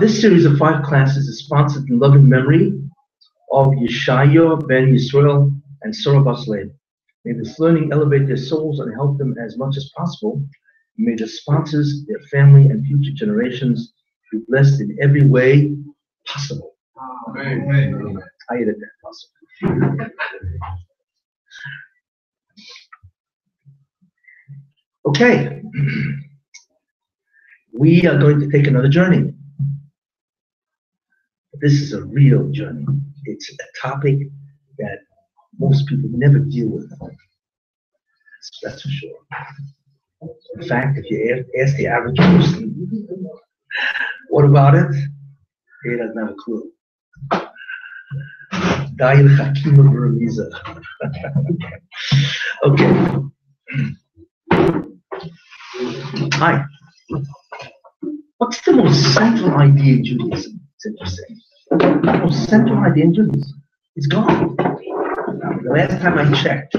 This series of 5 classes is sponsored in loving memory of Yeshaya ben Yisrael and Sarah bas Leib. May this learning elevate their souls and help them as much as possible. May the sponsors, their family, and future generations be blessed in every way possible. Amen. I added that possible. Okay. We are going to take another journey. This is a real journey. It's a topic that most people never deal with. That's for sure. In fact, if you ask the average person, what about it? He doesn't have a clue. Dail Hakima Buramiza. Okay. Hi. What's the most central idea in Judaism? It's interesting. The most central idea in Judaism is God. The last time I checked,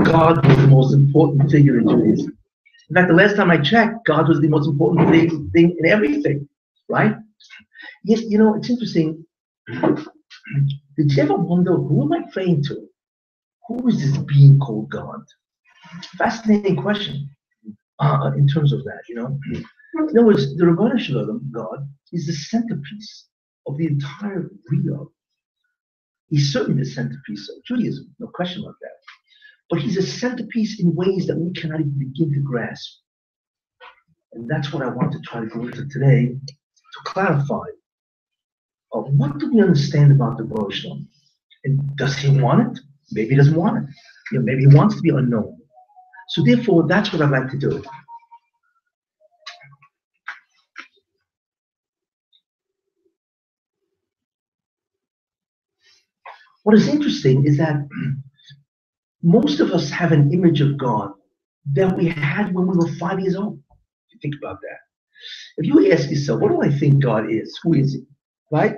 God was the most important figure in Judaism. In fact, the last time I checked, God was the most important thing in everything, right? Yes, you know, it's interesting. Did you ever wonder, who am I praying to? Who is this being called God? Fascinating question in terms of that, you know. In other words, the Rabbi Shalom, God, is the centerpiece of the entire real. He's certainly the centerpiece of Judaism, no question about that. But he's a centerpiece in ways that we cannot even begin to grasp. And that's what I want to try to go into today, to clarify what do we understand about the Rabbi Shalom? And does he want it? Maybe he doesn't want it. You know, maybe he wants to be unknown. So therefore, that's what I'd like to do. What is interesting is that most of us have an image of God that we had when we were 5 years old. If you think about that. If you ask yourself, what do I think God is? Who is he? Right?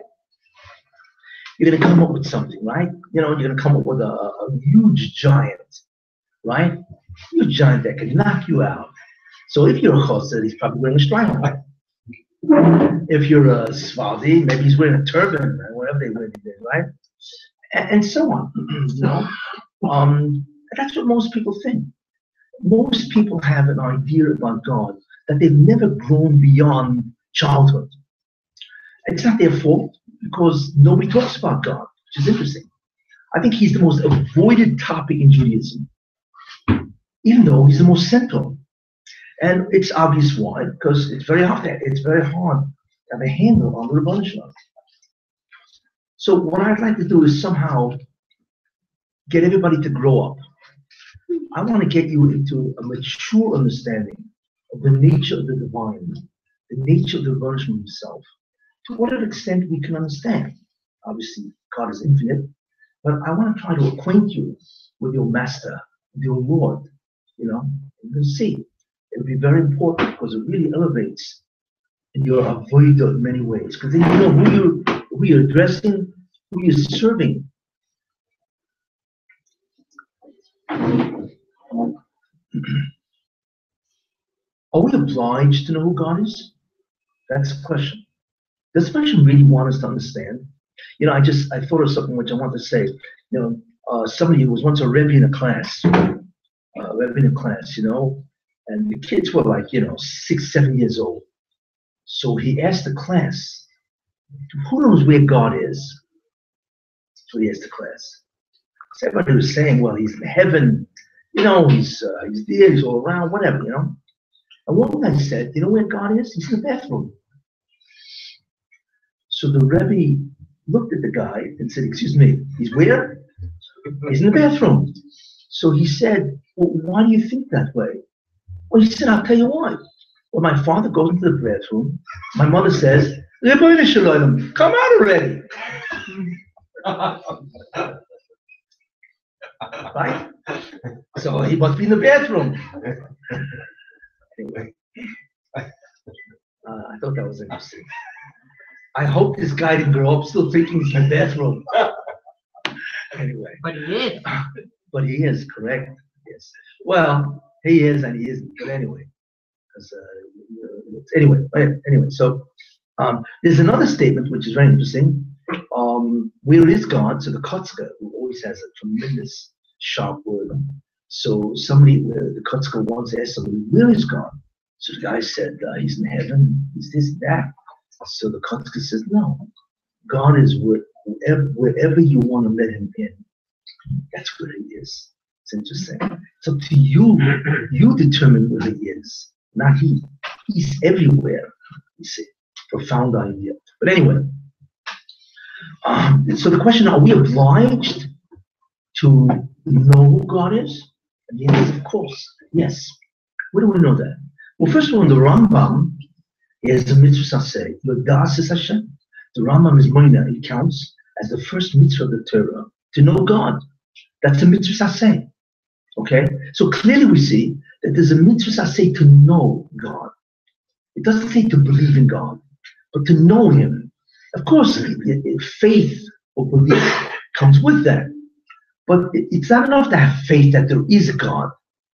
You're going to come up with something, right? You know, you're going to come up with a huge giant, right? Huge giant that can knock you out. So if you're a chassid, he's probably wearing a striped. If you're a Svaldi, maybe he's wearing a turban, or whatever they wear today, right? And so on, you know. That's what most people think. Most people have an idea about God that they've never grown beyond childhood. It's not their fault, because nobody talks about God, which is interesting. I think he's the most avoided topic in Judaism, even though he's the most central. And it's obvious why, because it's very hard. It's very hard to have a handle on the Rebbeinu Shalom. So what I'd like to do is somehow get everybody to grow up. I want to get you into a mature understanding of the nature of the divine, the nature of the Rebbeinu Shalom himself. To what extent we can understand. Obviously, God is infinite, but I want to try to acquaint you with your master, with your Lord. You know, you can see. It'll be very important because it really elevates your avodah in many ways. Because then you know who you're addressing, who you're serving. Are we obliged to know who God is? That's the question. Does the person really want us to understand? You know, I thought of something which I want to say. You know, somebody who was once a Rebbe in a class, you know, and the kids were like, you know, 6, 7 years old. So he asked the class, who knows where God is? So he asked the class. So everybody was saying, well, he's in heaven, you know, he's there, he's all around, whatever, you know. And one guy said, you know where God is? He's in the bathroom. So the Rebbe looked at the guy and said, excuse me, he's where? He's in the bathroom. So he said, well, why do you think that way? Well, he said, I'll tell you why. Well, my father goes into the bathroom. My mother says, Leib Yeshaya, come out already. Right? So he must be in the bathroom. Anyway, I thought that was interesting. I hope this guy didn't grow up still thinking he's in the bathroom. Anyway. But he is. But he is, correct. Yes. Well, he is and he isn't. But anyway. Anyway, so There's another statement which is very interesting. Where is God? So the Kotzker, who always has a tremendous sharp word. So the Kotzker once asked somebody, where is God? So the guy said, he's in heaven, he's this, that. So the Kotzker says, no, God is wherever you want to let him in. That's where he is. It's interesting. It's up to you. You determine where he is, not he. He's everywhere. You see, profound idea. But anyway, so the question: are we obliged to know who God is? And the answer is, of course, yes. Where do we know that? Well, first of all, in the Rambam, is the mitzvah say, Yodas is Hashem. The Rambam is Moina. It counts as the first mitzvah of the Torah to know God. That's a mitzvah say. Okay? So clearly we see that there's a mitzvah say to know God. It doesn't say to believe in God, but to know him. Of course, faith or belief comes with that. But it's not enough to have faith that there is a God.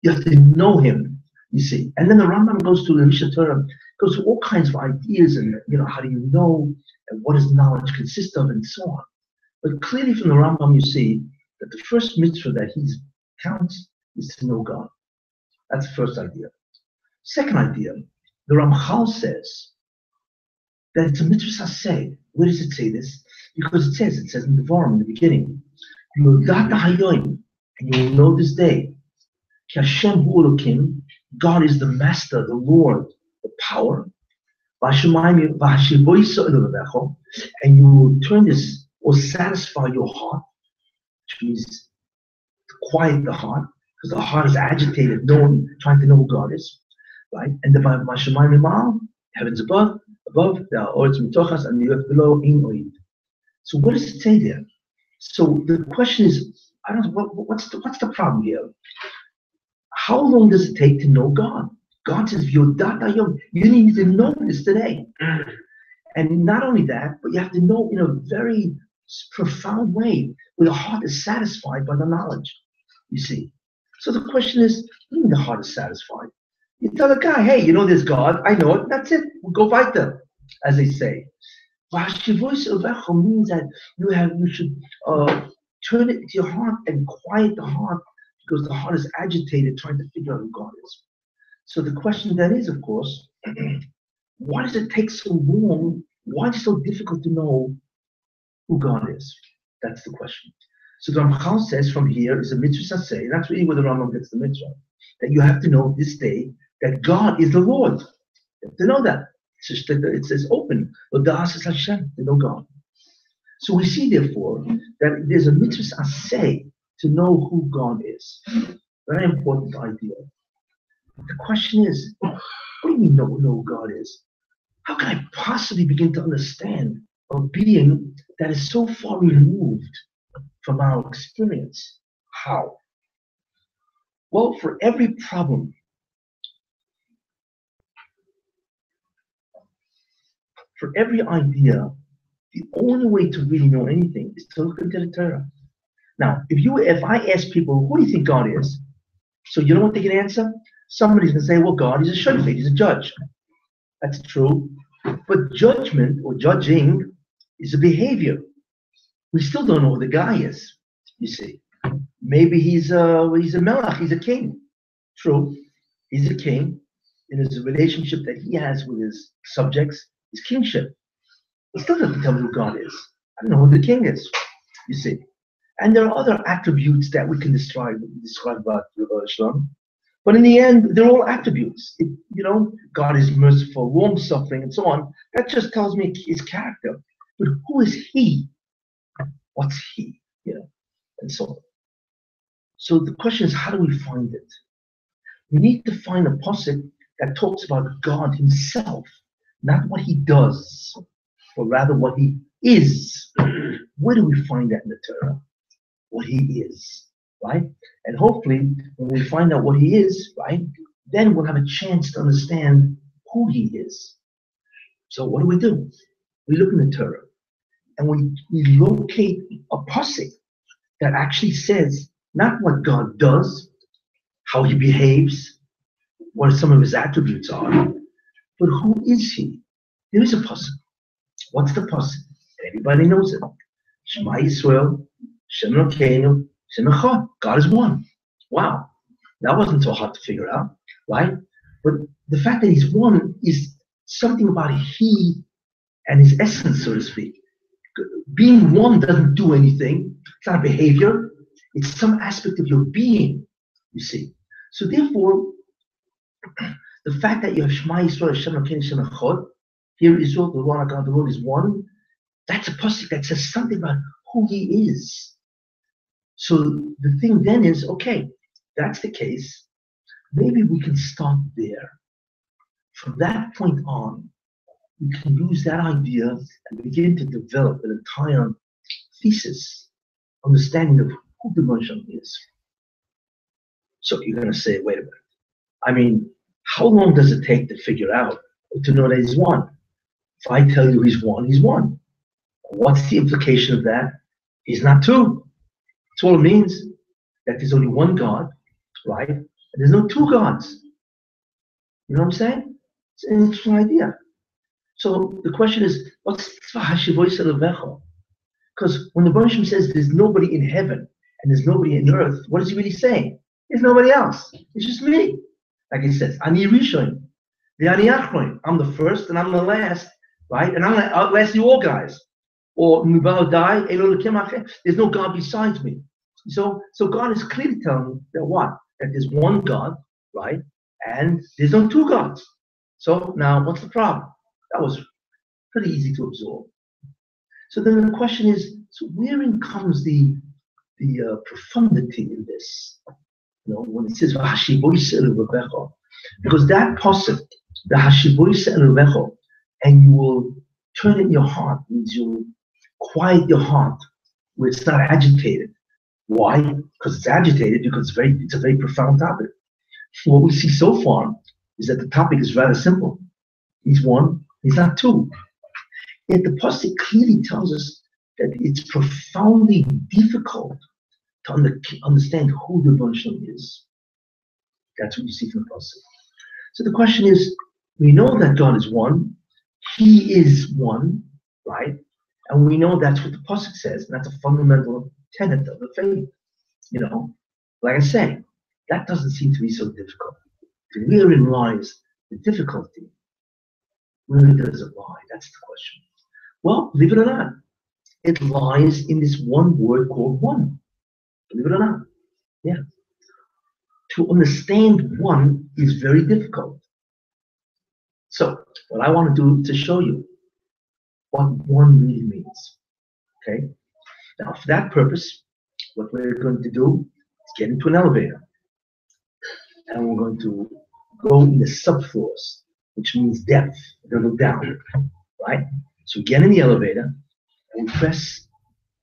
You have to know him, you see. And then the Rambam goes to the Mishnah Torah, goes to all kinds of ideas and, how do you know, and what does knowledge consist of, and so on. But clearly from the Rambam you see that the first mitzvah that he counts is to know God. That's the first idea. Second idea, the Ramchal says that it's a mitzvah say. Where does it say this? Because it says in the Devarim in the beginning, and you will know this day, Hashem hu Elokim, God is the master, the Lord, the power. And you will turn this or satisfy your heart, which means to quiet the heart, because the heart is agitated, trying to know who God is, right? And the heavens above, the earth mitochas, and the earth below, in oid. So what does it say there? So the question is, I don't know, what's the problem here? How long does it take to know God? God says, you need to know this today. And not only that, but you have to know in a very profound way where the heart is satisfied by the knowledge, you see. So the question is, what do you mean the heart is satisfied? You tell the guy, hey, there's God, I know it, that's it, we'll go weiter, as they say. Means that you should turn it to your heart and quiet the heart, because the heart is agitated trying to figure out who God is. So the question then is, of course, why does it take so long? Why is it so difficult to know who God is? That's the question. So the Ramchal says from here is a mitzvah say, that's really where the Rambam gets the mitzvah, that you have to know this day that God is the Lord. You have to know that. It says open, Yodas is Hashem, to know God. So we see therefore that there's a mitzvah say to know who God is. Very important idea. The question is, what do you mean know who God is? How can I possibly begin to understand a being that is so far removed from our experience? How? Well, for every problem, for every idea, the only way to really know anything is to look into the Torah. Now, if I ask people, who do you think God is? So you know what they can answer? Somebody's going to say, well, God is a shofet, he's a judge. That's true. But judgment or judging is a behavior. We still don't know who the guy is, you see. Maybe he's a melech, he's a king. True, he's a king. In his relationship that he has with his subjects, his kingship. He still doesn't tell me who God is. I don't know who the king is, you see. And there are other attributes that we can describe about Shalom. But in the end, they're all attributes. God is merciful, long-suffering, and so on. That just tells me his character. But who is he? What's he? And so on. So the question is, how do we find it? We need to find a pasuk that talks about God himself, not what he does, but rather what he is. Where do we find that in the Torah? What he is, right? And hopefully, when we find out what he is, right, then we'll have a chance to understand who he is. So what do? We look in the Torah, and we locate a pasuk that actually says not what God does, how he behaves, what some of his attributes are, but who is he? There is a pasuk. What's the pasuk? Everybody knows it. Shema Yisrael, Shem Elokeinu, Shem Echad. God is one. Wow, that wasn't so hard to figure out, right? But the fact that he's one is something about he and his essence, so to speak. Being one doesn't do anything. It's not a behavior. It's some aspect of your being, you see. So therefore, the fact that you have Shema Yisrael, Shem Elokeinu, Shem Echad, here Israel, the Lord our God, the Lord is one, that's a pasuk that says something about who he is. So the thing then is, okay, that's the case. Maybe we can start there. From that point on, we can use that idea and begin to develop an entire thesis, understanding of who the Moshe is. So you're going to say, wait a minute. I mean, how long does it take to figure out, to know that he's one? If I tell you he's one, he's one. What's the implication of that? He's not two. That's all it means. That there's only one God, right? And there's no two gods. You know what I'm saying? It's an interesting idea. So the question is, what's because when the Bereshit says there's nobody in heaven and there's nobody in earth, what is he really saying? There's nobody else. It's just me. Like he says, Ani Rishon, the Ani Achron. I'm the first and I'm the last, right? And I'm going to outlast you all guys. Or there's no God besides me. So God is clearly telling me that what? That there's one God, right? And there's no two gods. So now what's the problem? That was pretty easy to absorb. So then the question is, so wherein comes the profundity in this? You know, when it says because that pasuk, the hashivois elovecho, and you will turn in your heart, means you'll quiet your heart where it's not agitated. Why? Because it's agitated, because it's a very profound topic. What we see so far is that the topic is rather simple. He's one, he's not two. Yet the pasuk clearly tells us that it's profoundly difficult to understand who the Bereshit is. That's what you see from the pasuk. So the question is, we know that God is one, he is one, right? And we know that's what the pasuk says, and that's a fundamental tenet of the faith. You know, like I say, that doesn't seem to be so difficult. Wherein lies the difficulty? Where does it lie? That's the question. Well, believe it or not, it lies in this one word called one. Believe it or not. Yeah. To understand one is very difficult. So, what I want to do is to show you what one really means. Okay? Now, for that purpose, what we're going to do is get into an elevator. And we're going to go in the subfloors, which means depth. We're going to go down, right? So we get in the elevator, and we press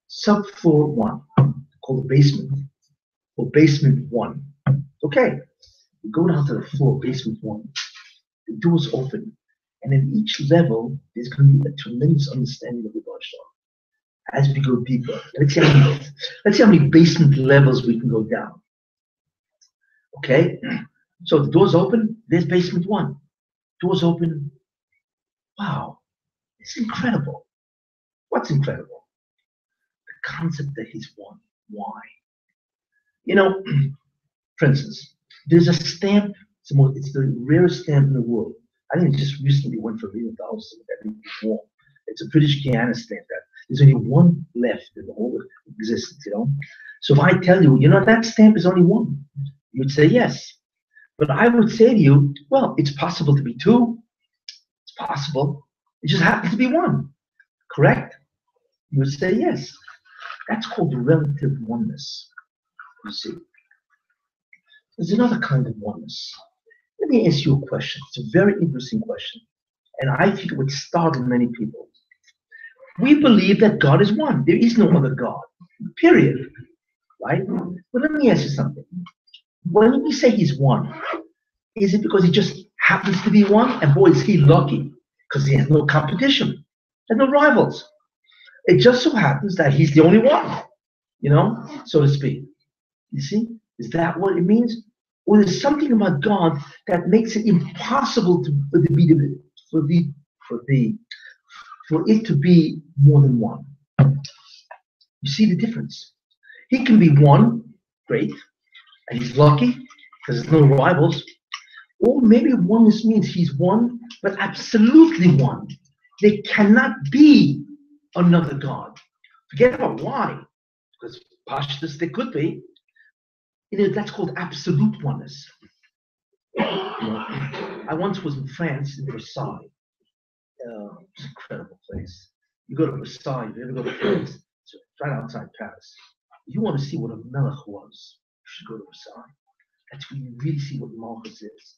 subfloor 1, called the basement, or basement 1. Okay, we go down to the floor, basement 1. The doors open, and in each level, there's going to be a tremendous understanding of the Bereshit. As we go deeper, let's see how many basement levels we can go down. Okay, so the doors open, there's basement 1. Doors open, wow, it's incredible. What's incredible? The concept that he's one. Why? You know, for instance, there's a stamp, it's the rarest stamp in the world. I think it just recently went for $1 million before. It's a British Guiana stamp that there's only one left in the whole existence, you know? So if I tell you, you know, that stamp is only one, you would say yes. But I would say to you, well, it's possible to be two. It's possible. It just happens to be one. Correct? You would say yes. That's called relative oneness. You see. There's another kind of oneness. Let me ask you a question. It's a very interesting question. And I think it would startle many people. We believe that God is one. There is no other God. Period. Right? But let me ask you something. When we say he's one, is it because he just happens to be one? And boy, is he lucky, because he has no competition and no rivals. It just so happens that he's the only one, you know, so to speak. You see? Is that what it means? Or there's something about God that makes it impossible for for it to be more than one. You see the difference? He can be one, great, and he's lucky because there's no rivals. Or maybe oneness means he's one, but absolutely one. There cannot be another God. Forget about why, because pashtus there could be. That's called absolute oneness. I once was in France, in Versailles. It's an incredible place. You go to Versailles, if you ever go to France, it's right outside Paris. If you want to see what a melech was, you should go to Versailles. That's where you really see what Malchus is.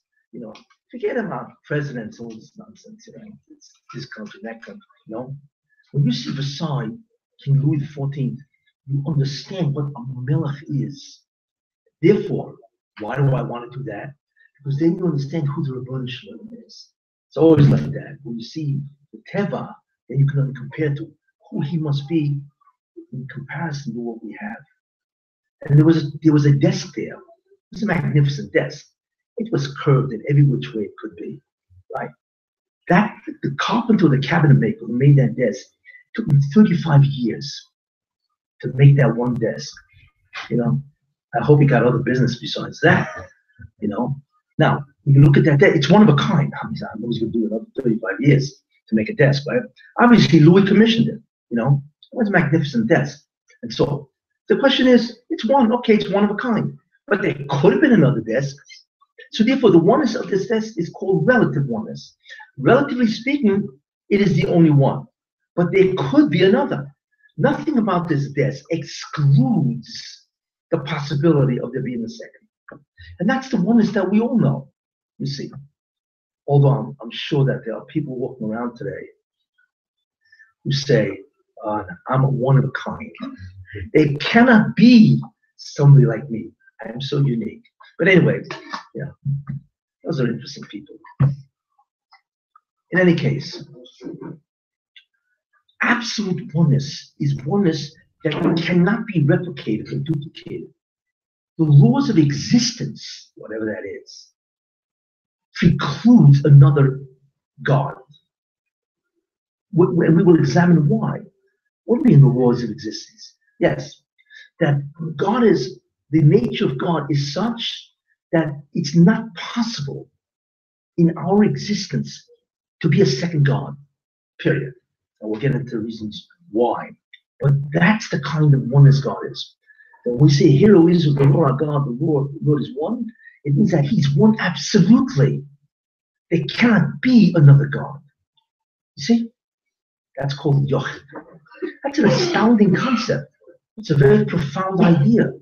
Forget about presidents and all this nonsense. It's this country, that country. When you see Versailles, King Louis XIV, you understand what a melech is. Therefore, why do I want to do that? Because then you understand who the Rebbeinu Shalom is. It's always like that. When you see the Teva, then you can only compare to who he must be in comparison to what we have. And there was a desk there. It was a magnificent desk. It was curved in every which way it could be, right? The carpenter, the cabinet maker who made that desk, took him 35 years to make that one desk. I hope he got other business besides that. Now, when you look at that, it's one of a kind. I know he's going to do another 35 years to make a desk, right? Obviously, Louis commissioned it. It was a magnificent desk. And so the question is, it's one of a kind. But there could have been another desk. So therefore, the oneness of this desk is called relative oneness. Relatively speaking, it is the only one. But there could be another. Nothing about this desk excludes the possibility of there being a second. And that's the oneness that we all know, you see. Although I'm sure that there are people walking around today who say, I'm a one of a kind. There cannot be somebody like me. I am so unique. But anyway, those are interesting people. In any case, absolute oneness is oneness that cannot be replicated or duplicated. The laws of existence, whatever that is, precludes another God. And we will examine why. What do we mean the laws of existence? Yes, that the nature of God is such that it's not possible in our existence to be a second God, period. And we'll get into the reasons why. But that's the kind of oneness God is. When we say, "Hero is the Lord our God, the Lord is one," it means that he's one absolutely. There cannot be another God. You see? That's called Yochid. That's an astounding concept. It's a very profound idea.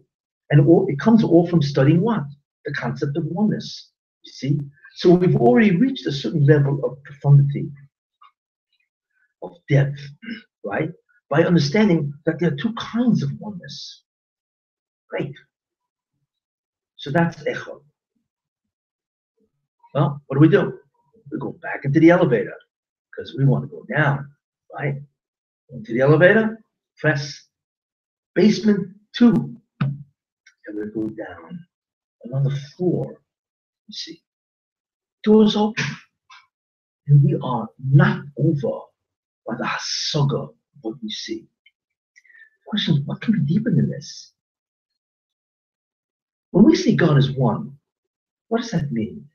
And it comes all from studying what? The concept of oneness. You see? So we've already reached a certain level of profundity, of depth, right? By understanding that there are two kinds of oneness. Great. So that's Echad. Well, what do? We go back into the elevator because we want to go down, right? Into the elevator, press basement 2, and we go down another floor. You see, doors open, and we are knocked over by the hasaga of what we see. The question is, what can be deeper than this? When we say God is one, what does that mean?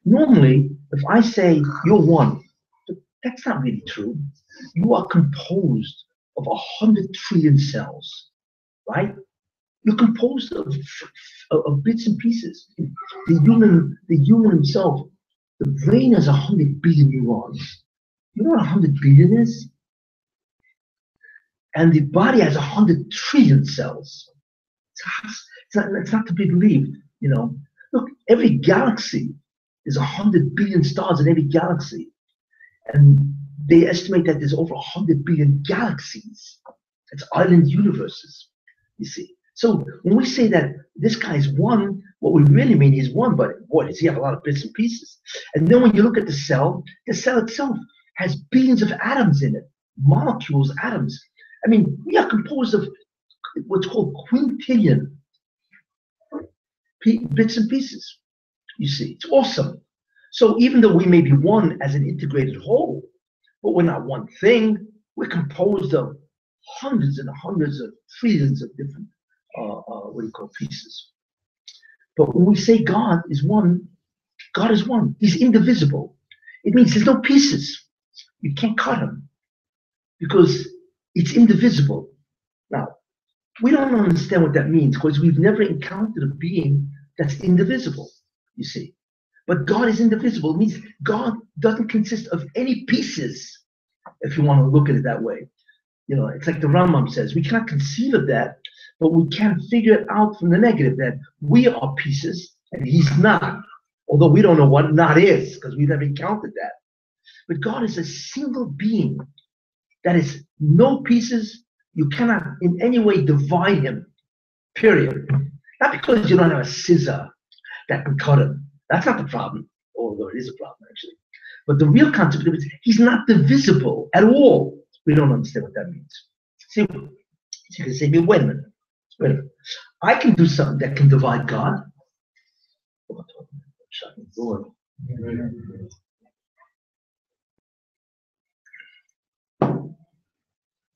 Normally, if I say you're one, that's not really true. You are composed of 100 trillion cells, right? You're composed of bits and pieces. The human himself, the brain has 100 billion neurons. You know what 100 billion is? And the body has 100 trillion cells. It's not to be believed, Look, every galaxy is 100 billion stars in every galaxy. And they estimate that there's over 100 billion galaxies. It's island universes, you see. So when we say that this guy is one, what we really mean is one, but boy, does he have a lot of bits and pieces. And then when you look at the cell itself has billions of atoms in it, molecules, atoms. I mean, we are composed of what's called quintillion bits and pieces. You see, it's awesome. So even though we may be one as an integrated whole, But we're not one thing. We're composed of hundreds and hundreds of trillions of different, pieces. But when we say God is one, God is one. He's indivisible. It means there's no pieces. You can't cut him because it's indivisible. Now, we don't understand what that means because we've never encountered a being that's indivisible, you see. But God is indivisible. It means God doesn't consist of any pieces, if you want to look at it that way. It's like the Rambam says, we cannot conceive of that, but we can figure it out from the negative, that we are pieces and he's not. Although we don't know what not is, because we've never encountered that. But God is a single being that is no pieces. You cannot in any way divide him, period. Not because you don't have a scissor that can cut him. That's not the problem, although it is a problem, actually. But the real concept of it is he's not divisible at all. We don't understand what that means. See, you can say, wait a minute. I can do something that can divide God.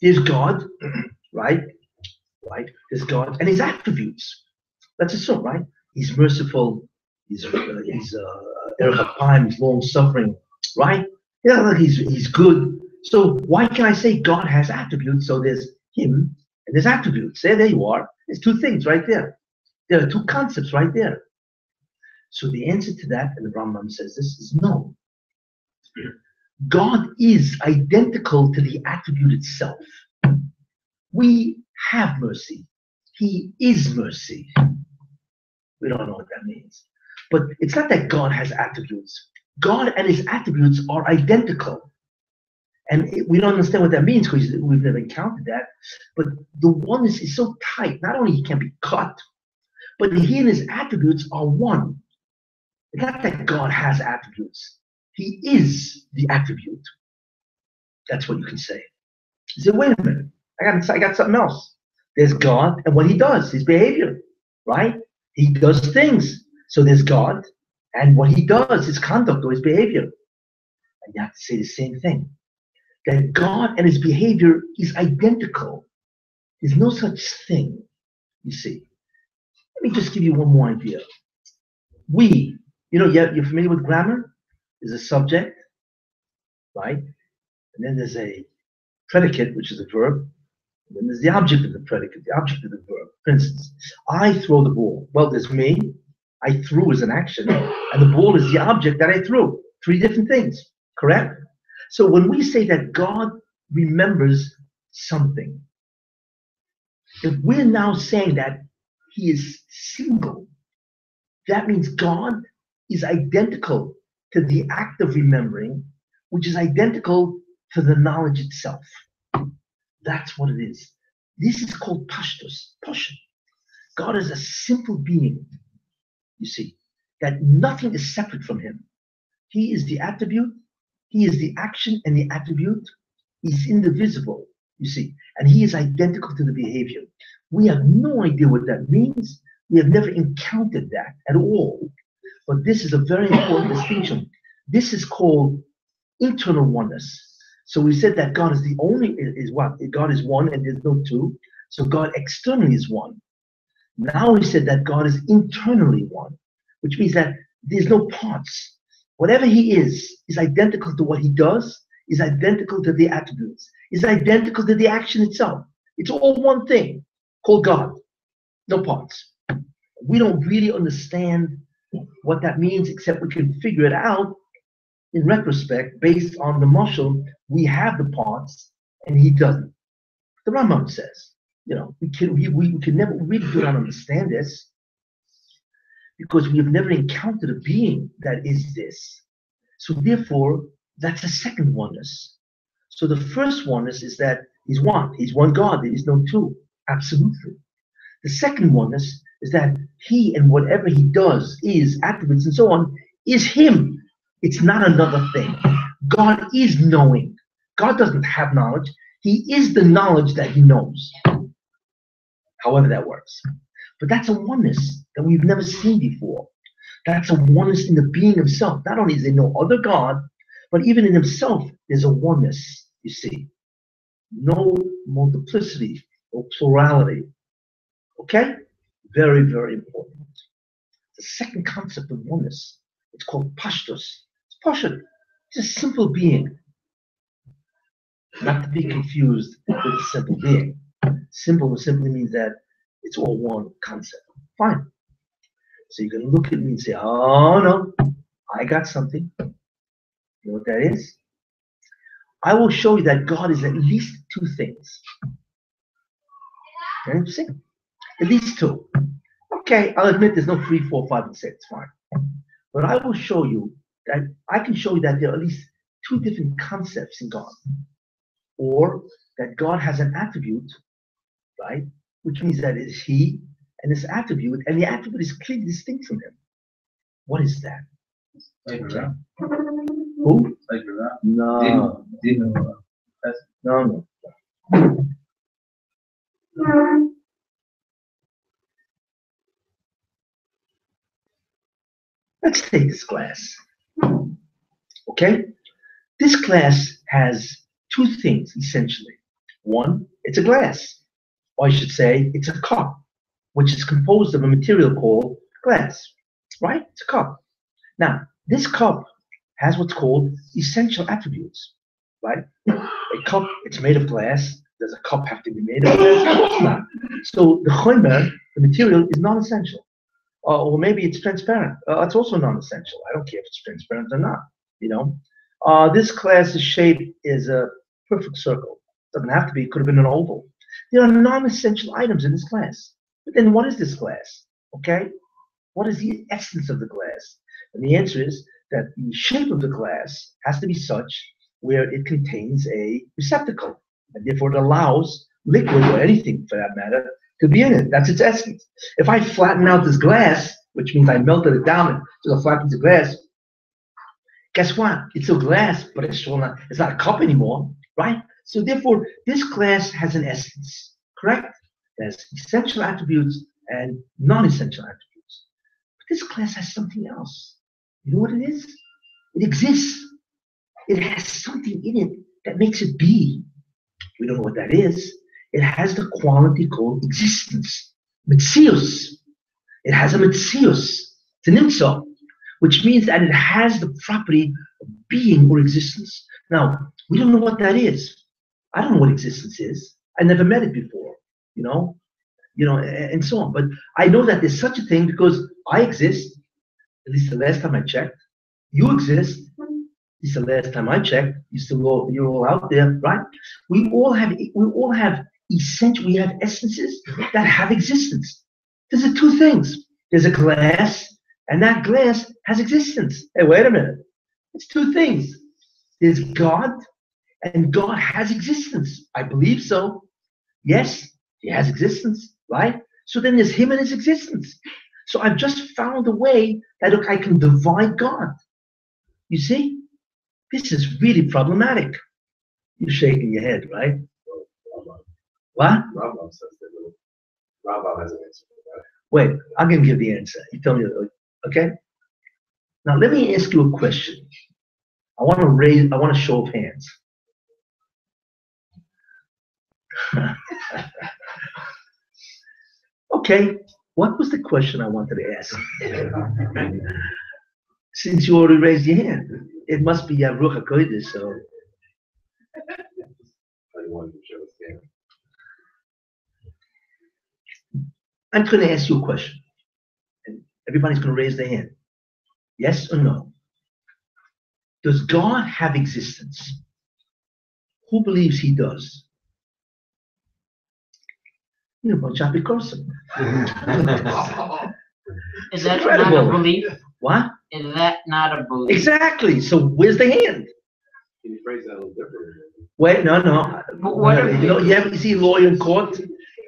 There's God, right? There's God and his attributes. Let's assume, right? He's merciful. He's he's long suffering, right? He's good. So why can I say God has attributes? So there's him and there's attributes. There you are. There's two things right there. There are two concepts right there. So the answer to that, and the Rambam says this, is no. God is identical to the attribute itself. We have mercy. He is mercy. We don't know what that means. But it's not that God has attributes. God and his attributes are identical. And we don't understand what that means because we've never encountered that. But the oneness is so tight. Not only he can be cut, but he and his attributes are one. It's not that God has attributes. He is the attribute. That's what you can say. You say, wait a minute. I got something else. There's God and what he does, his behavior, right? He does things. So there's God and what he does, his conduct or his behavior. And you have to say the same thing. That God and his behavior is identical. There's no such thing, you see. Let me just give you one more idea. You're familiar with grammar? There's a subject, right? And then there's a predicate, which is a verb. And then there's the object of the predicate, the object of the verb. For instance, I throw the ball. Well, there's me. I threw as an action. And the ball is the object that I threw. Three different things, correct? So when we say that God remembers something, if we're now saying that he is single, that means God is identical to the act of remembering, which is identical to the knowledge itself. That's what it is. This is called pashtus, passion. God is a simple being, you see, that nothing is separate from him. He is the attribute, he is the action and the attribute. He's indivisible, you see, and he is identical to the behavior. We have no idea what that means. We have never encountered that at all. But this is a very important distinction. This is called internal oneness. So we said that God is the only, is what? God is one and there's no two. So God externally is one. Now we said that God is internally one, which means that there's no parts. Whatever he is identical to what he does, is identical to the attributes, is identical to the action itself. It's all one thing called God, no parts. We don't really understand what that means, except we can figure it out in retrospect based on the mashal. We have the parts and he doesn't. The Rambam says, we can never really do not understand this because we have never encountered a being that is this. So therefore, that's the second oneness. So the first oneness is that he's one. He's one God. There is no two. Absolutely. The second oneness is that he and whatever he does, is, attributes, and so on, is him. It's not another thing. God is knowing. God doesn't have knowledge. He is the knowledge that he knows. However that works. But that's a oneness that we've never seen before. That's a oneness in the being himself. Not only is there no other God, But even in himself, there's a oneness, you see. No multiplicity or plurality. Okay? Very, very important. The second concept of oneness, it's called pashtus. It's pashut. It's a simple being. Not to be confused with a simple being. Simple simply means that it's all one concept. Fine. So you can look at me and say, oh no, I got something. You know what that is? I will show you that God is at least two things. Interesting? At least two. Okay, I'll admit there's no 3, 4, 5, and 6. Fine. But I will show you that I can show you that there are at least two different concepts in God. Or that God has an attribute, right? Which means that it's He and this attribute, and the attribute is clearly distinct from Him. What is that? Who? No. No. Let's take this glass. Okay? This glass has two things, essentially. One, it's a glass. Or I should say, it's a cup, which is composed of a material called glass. Right? It's a cup. Now, this cup has what's called essential attributes. Right? A cup, it's made of glass. Does a cup have to be made of glass? Of course not. So the chomer, the material, is non-essential. Or maybe it's transparent. It's also non-essential. I don't care if it's transparent or not. You know, this glass's shape is a perfect circle. Doesn't have to be. It could have been an oval. There are non-essential items in this glass. But then, what is this glass? Okay, what is the essence of the glass? And the answer is that the shape of the glass has to be such where it contains a receptacle, and therefore it allows liquid or anything for that matter to be in it. That's its essence. If I flatten out this glass, which means I melted it down to the flat piece of glass, guess what? It's still glass, but it's not a cup anymore, right? So therefore, this glass has an essence, correct? It has essential attributes and non-essential attributes. But this glass has something else. You know what it is? It exists. It has something in it that makes it be. We don't know what that is. It has the quality called existence, metzius. It has a metzius, it's an nimtza, which means that it has the property of being or existence. Now, we don't know what that is. I don't know what existence is. I never met it before, you know, and so on. But I know that there's such a thing because I exist, at least the last time I checked. You exist, at least the last time I checked. You're all out there, right? We all have essential, we have essences that have existence. There's two things. There's a glass, and that glass has existence. Hey, wait a minute. It's two things. There's God, and God has existence. I believe so. Yes, He has existence, right? So then there's Him and His existence. So I've just found a way that I can divide God. You see? This is really problematic. You're shaking your head, right? What? Rambam says that. Rambam has an answer for that. Wait, I'm going to give the answer. You tell me, okay? Now let me ask you a question. I want a show of hands. Okay, what was the question I wanted to ask? Since you already raised your hand, it must be Ruach HaKodesh, so. I'm going to ask you a question. And everybody's going to raise their hand. Yes or no? Does God have existence? Who believes He does? You're a bunch of person. Is that not a belief? What? Is that not a belief? Exactly. So where's the hand? Can you phrase that a little differently? Wait, no. But what if you ever see a lawyer in court?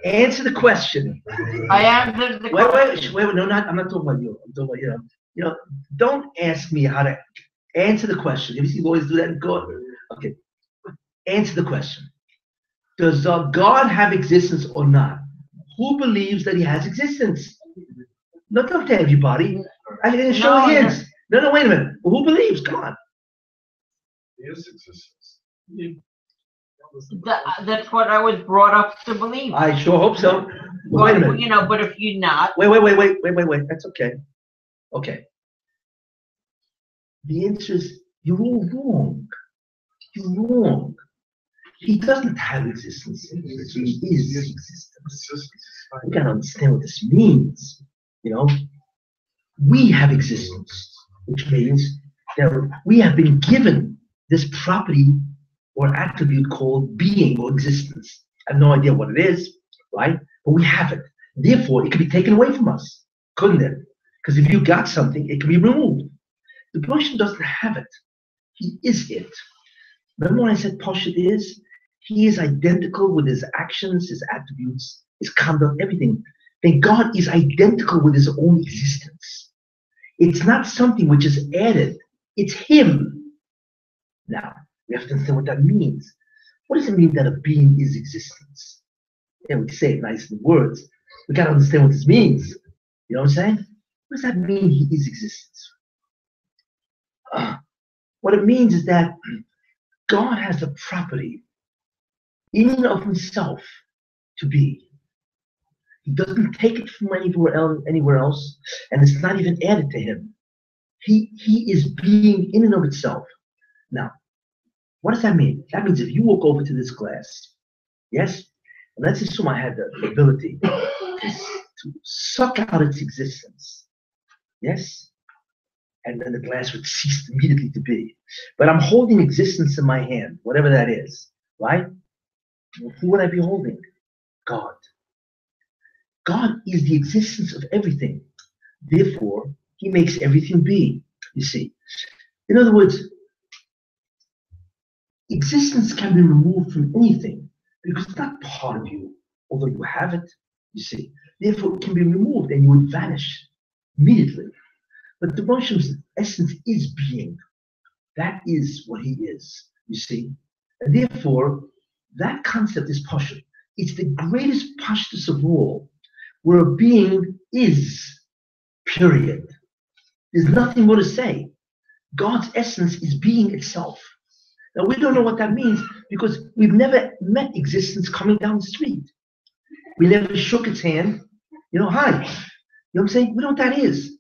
Answer the question. I am the Wait, no, I'm not talking about you. I'm talking about, don't ask me how to answer the question. You ever see lawyers do that in court? Okay. Answer the question. Does God have existence or not? Who believes that He has existence? Not up to everybody. I'm going to show hands. No, wait a minute. Who believes? Come on. He is existence. That's what I was brought up to believe. I sure hope so. Well, wait a minute. You know, but if you're not, Wait. That's okay. Okay. The answer is you're all wrong. You're wrong. He doesn't have existence. He is existence. We gotta understand what this means. You know, we have existence, which means that we have been given this property or attribute called being or existence. I have no idea what it is, right? But we have it. Therefore, it could be taken away from us, couldn't it? Because if you got something, it can be removed. The person doesn't have it. He is it. Remember when I said Pashut is? He is identical with his actions, his attributes, his conduct, everything. Then God is identical with his own existence. It's not something which is added. It's him. Now, we have to understand what that means. What does it mean that a being is existence? Yeah, we say it nice in words. We got to understand what this means. You know what I'm saying? What does that mean, he is existence? What it means is that God has the property in and of himself to be. He doesn't take it from anywhere else, and it's not even added to him. He is being in and of itself. Now, what does that mean? That means if you walk over to this glass, yes, and let's assume I had the ability to suck out its existence, yes, and then the glass would cease immediately to be. But I'm holding existence in my hand, whatever that is, right? Who would I be holding? God. God is the existence of everything. Therefore, he makes everything be, you see. In other words, existence can be removed from anything because it's not part of you, although you have it, you see. Therefore, it can be removed and you would vanish immediately. But the Moshe's essence is being. That is what he is, you see. And therefore, that concept is Pashut. It's the greatest Pashtus of all, where a being is, period. There's nothing more to say. God's essence is being itself. Now, we don't know what that means because we've never met existence coming down the street. We never shook its hand. You know, hi. You know what I'm saying? We know what that is.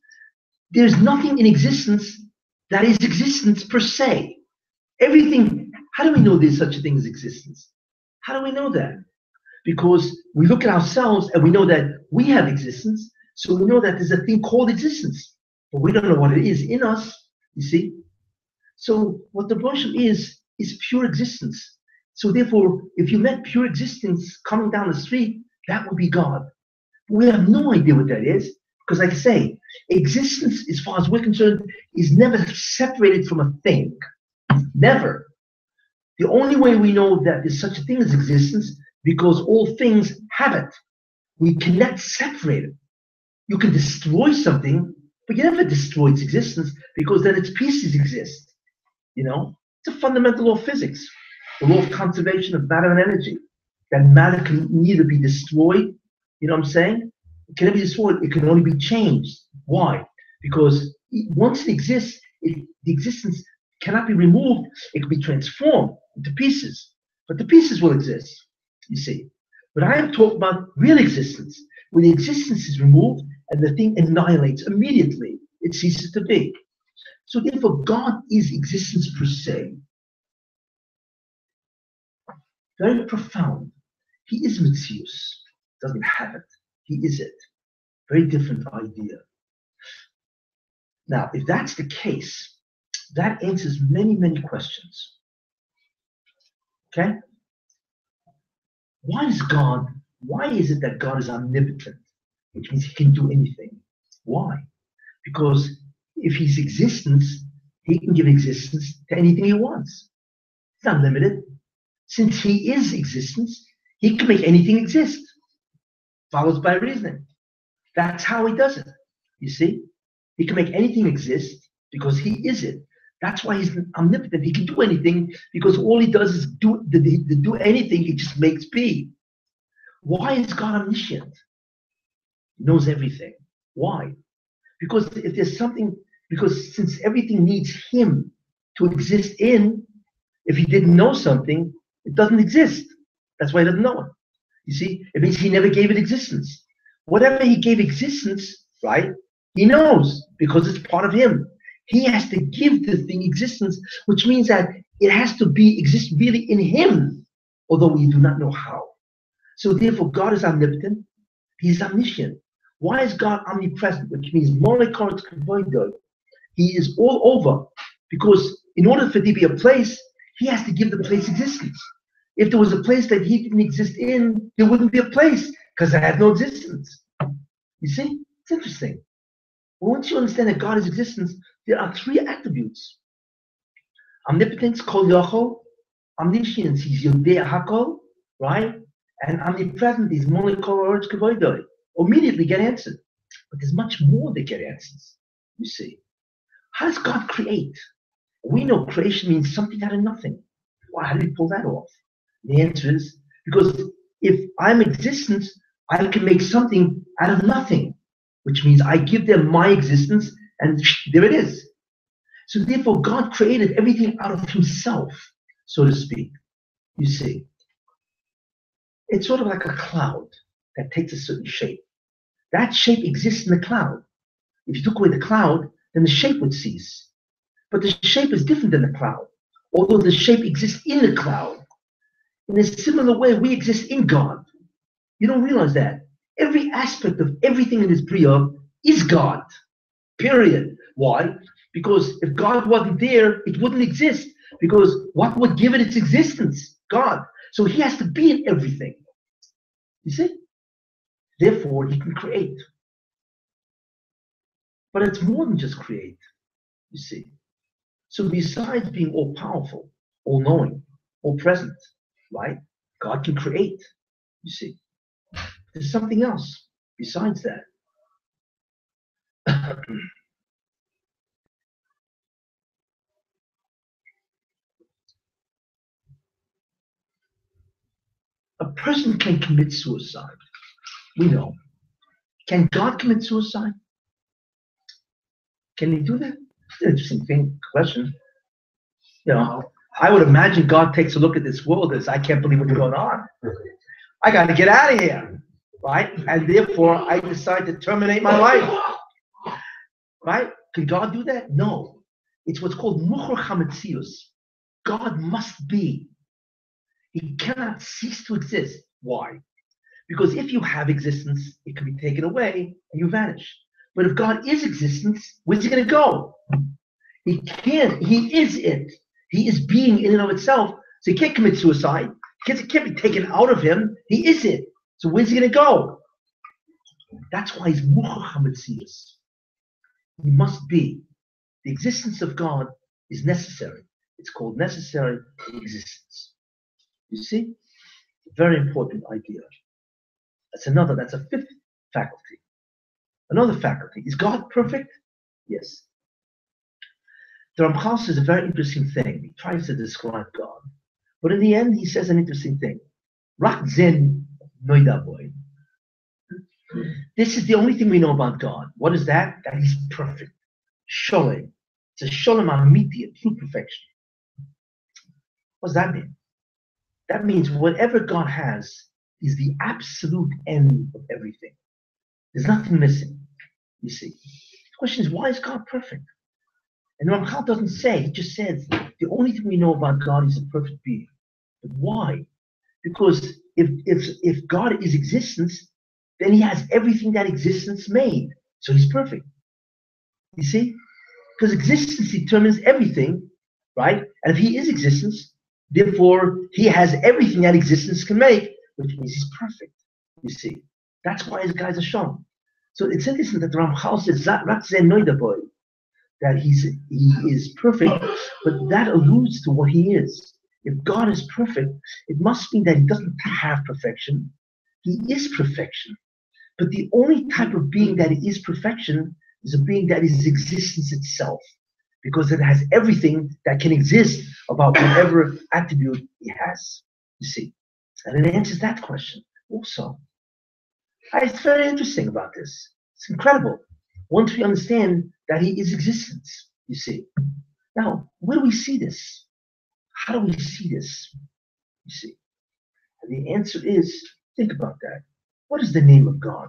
There's nothing in existence that is existence per se. Everything, how do we know there's such a thing as existence? How do we know that? Because we look at ourselves and we know that we have existence, so we know that there's a thing called existence, but we don't know what it is in us, you see? So what the Moshe is pure existence. So therefore, if you met pure existence coming down the street, that would be God. We have no idea what that is, because like I say, existence, as far as we're concerned, is never separated from a thing. Never. The only way we know that there's such a thing as existence, because all things have it. We cannot separate it. You can destroy something, but you never destroy its existence, because then its pieces exist. You know? It's a fundamental law of physics. The law of conservation of matter and energy. That matter can neither be destroyed, you know what I'm saying? It cannot be destroyed, it can only be changed. Why? Because once it exists, the existence cannot be removed, it can be transformed into pieces. But the pieces will exist, you see. But I am talking about real existence, where the existence is removed and the thing annihilates immediately. It ceases to be. So therefore, God is existence per se. Very profound. He is Metzius. Doesn't have it. He is it. Very different idea. Now, if that's the case, that answers many, many questions. Okay? Why is it that God is omnipotent? Which means he can do anything. Why? Because if he's existence, he can give existence to anything he wants. It's not limited. Since he is existence, he can make anything exist. Follows by reasoning. That's how he does it. You see? He can make anything exist because he is it. That's why he's omnipotent. He can do anything because all he does is do anything, he just makes be. Why is God omniscient? He knows everything. Why? Because if there's something, because since everything needs him to exist in, If he didn't know something, it doesn't exist. That's why he doesn't know it. You see, it means he never gave it existence. Whatever he gave existence, right, he knows because it's part of him. He has to give the thing existence, which means that it has to exist really in him, although we do not know how. So therefore, God is omnipotent. He's omniscient. Why is God omnipresent? Which means he is all over. Because in order for there to be a place, he has to give the place existence. If there was a place that he didn't exist in, there wouldn't be a place because it had no existence. You see? It's interesting. Well, once you understand that God is existence, there are three attributes. Omnipotence, kol yachol, omniscience, he's yodea hakol, right? And omnipresent is monokol oretz kavoidoi. Immediately get answered. But there's much more that get answers. You see. How does God create? We know creation means something out of nothing. Why? How do we pull that off? The answer is because if I'm existence, I can make something out of nothing, which means I give them my existence, and there it is. So therefore, God created everything out of himself, so to speak. You see, it's sort of like a cloud that takes a certain shape. That shape exists in the cloud. If you took away the cloud, then the shape would cease. But the shape is different than the cloud, although the shape exists in the cloud. In a similar way, we exist in God. You don't realize that. Every aspect of everything in this Bria is God, period. Why? Because if God wasn't there, it wouldn't exist. Because what would give it its existence? God. So he has to be in everything. You see? Therefore, he can create. But it's more than just create, you see. So besides being all-powerful, all-knowing, all-present, right? God can create, you see. There's something else besides that. A person can commit suicide. We know. Can God commit suicide? Can he do that? It's an interesting question. You know, I would imagine God takes a look at this world as, I can't believe what's going on. I got to get out of here, right? And therefore, I decide to terminate my life, right? Can God do that? No. It's what's called muchor chametzius. God must be. He cannot cease to exist. Why? Because if you have existence, it can be taken away and you vanish. But if God is existence, where's he going to go? He can't. He is it. He is being in and of itself. So he can't commit suicide. It can't be taken out of him. He is it. So where's he going to go? That's why he's muchor chametzius. He must be. The existence of God is necessary. It's called necessary existence. You see? Very important idea. That's a fifth faculty. Another faculty. Is God perfect? Yes. The Ramchal says a very interesting thing. He tries to describe God. But in the end, he says an interesting thing. Rak zen noida boy. This is the only thing we know about God. What is that? That he's perfect. Shalom. It's a shalom amiti, a true perfection. What does that mean? That means whatever God has is the absolute end of everything. There's nothing missing, you see. The question is, why is God perfect? And Ramchal doesn't say, he just says, the only thing we know about God is a perfect being. But why? Because if God is existence, then he has everything that existence made. So he's perfect. You see? Because existence determines everything, right? And if he is existence, therefore he has everything that existence can make, which means he's perfect. You see? That's why his guys are shown. So it's interesting that the Ramchal says that he is perfect, but that alludes to what he is. If God is perfect, it must mean that he doesn't have perfection. He is perfection. But the only type of being that is perfection is a being that is existence itself, because it has everything that can exist about whatever attribute he has. You see? And it answers that question also. It's very interesting about this. It's incredible. Once we understand that he is existence, you see. Now, where do we see this? How do we see this? You see, and the answer is, think about that. What is the name of God?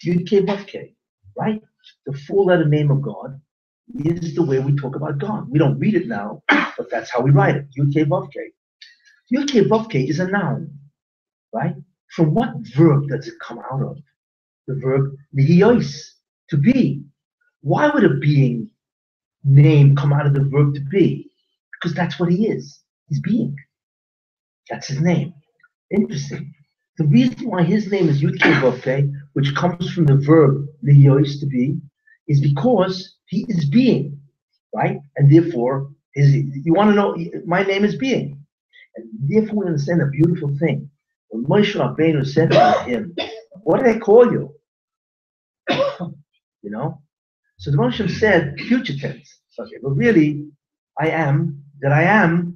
Yud K Vav K, right? The four-letter name of God is the way we talk about God. We don't read it now, but that's how we write it. Yud K Vav K. Yud K Vav K is a noun, right? From what verb does it come out of? The verb lihiyos, to be. Why would a being name come out of the verb to be? Because that's what he is. He's being. That's his name. Interesting. The reason why his name is Yud K Vav K, which comes from the verb lihiyos, to be, is because he is being, right? And therefore, you want to know, my name is being. And therefore we understand a beautiful thing. When Moshe Rabbeinu said to him, what did I call you? You know? So the Moshe said, future tense. Okay, but really, I am that I am.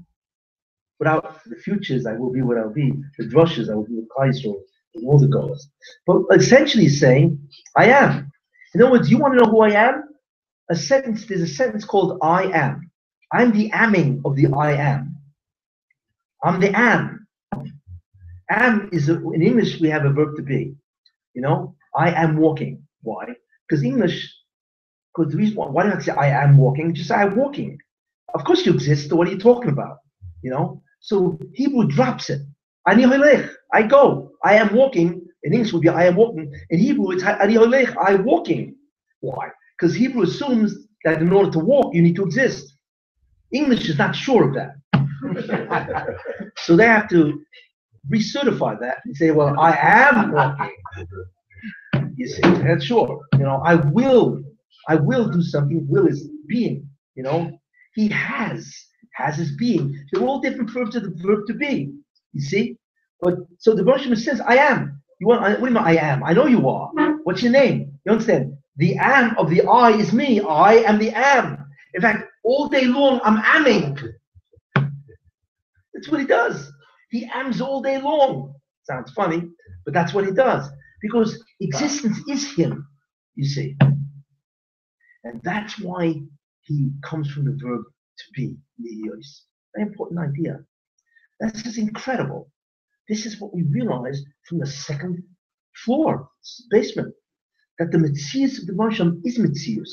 Without the futures, I will be what I'll be. The drushes, I will be with Kaiser and all the goals. But essentially he's saying, I am. In other words, you want to know who I am? There's a sentence called I am. I'm the amming of the I am. I'm the am. Am is, in English, we have a verb to be. You know, I am walking. Why? Because the reason why do I say I am walking? Just say I'm walking. Of course you exist, so what are you talking about? You know? So Hebrew drops it. Ani holech, I go. I am walking. In English would be I am walking. In Hebrew it's ani holech, I'm walking. Why? Because Hebrew assumes that in order to walk you need to exist. English is not sure of that. So they have to recertify that and say, well, I am walking. You see, that's sure. You know, I will do something. Will is being. You know, he has his being. They're all different verbs of the verb to be. You see, but so the Rosh says, I am. What do you mean? I am. I know you are. What's your name? You understand? The am of the I is me. I am the am. In fact, all day long I'm amming. That's what he does. He ams all day long. Sounds funny, but that's what he does. Because existence is him, you see. And that's why he comes from the verb to be. Very important idea. This is incredible. This is what we realized from the second floor, basement, that the Metzius of the Marsham is Metzius.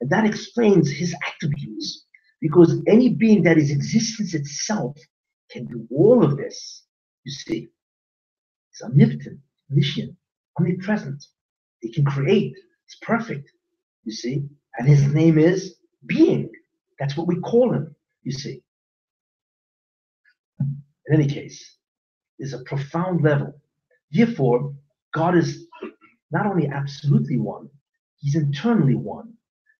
And that explains his attributes. Because any being that is existence itself can do all of this, you see. It's omnipotent, omniscient, omnipresent. He can create. It's perfect, you see. And his name is being. That's what we call him, you see. In any case, there's a profound level. Therefore, God is not only absolutely one, he's internally one.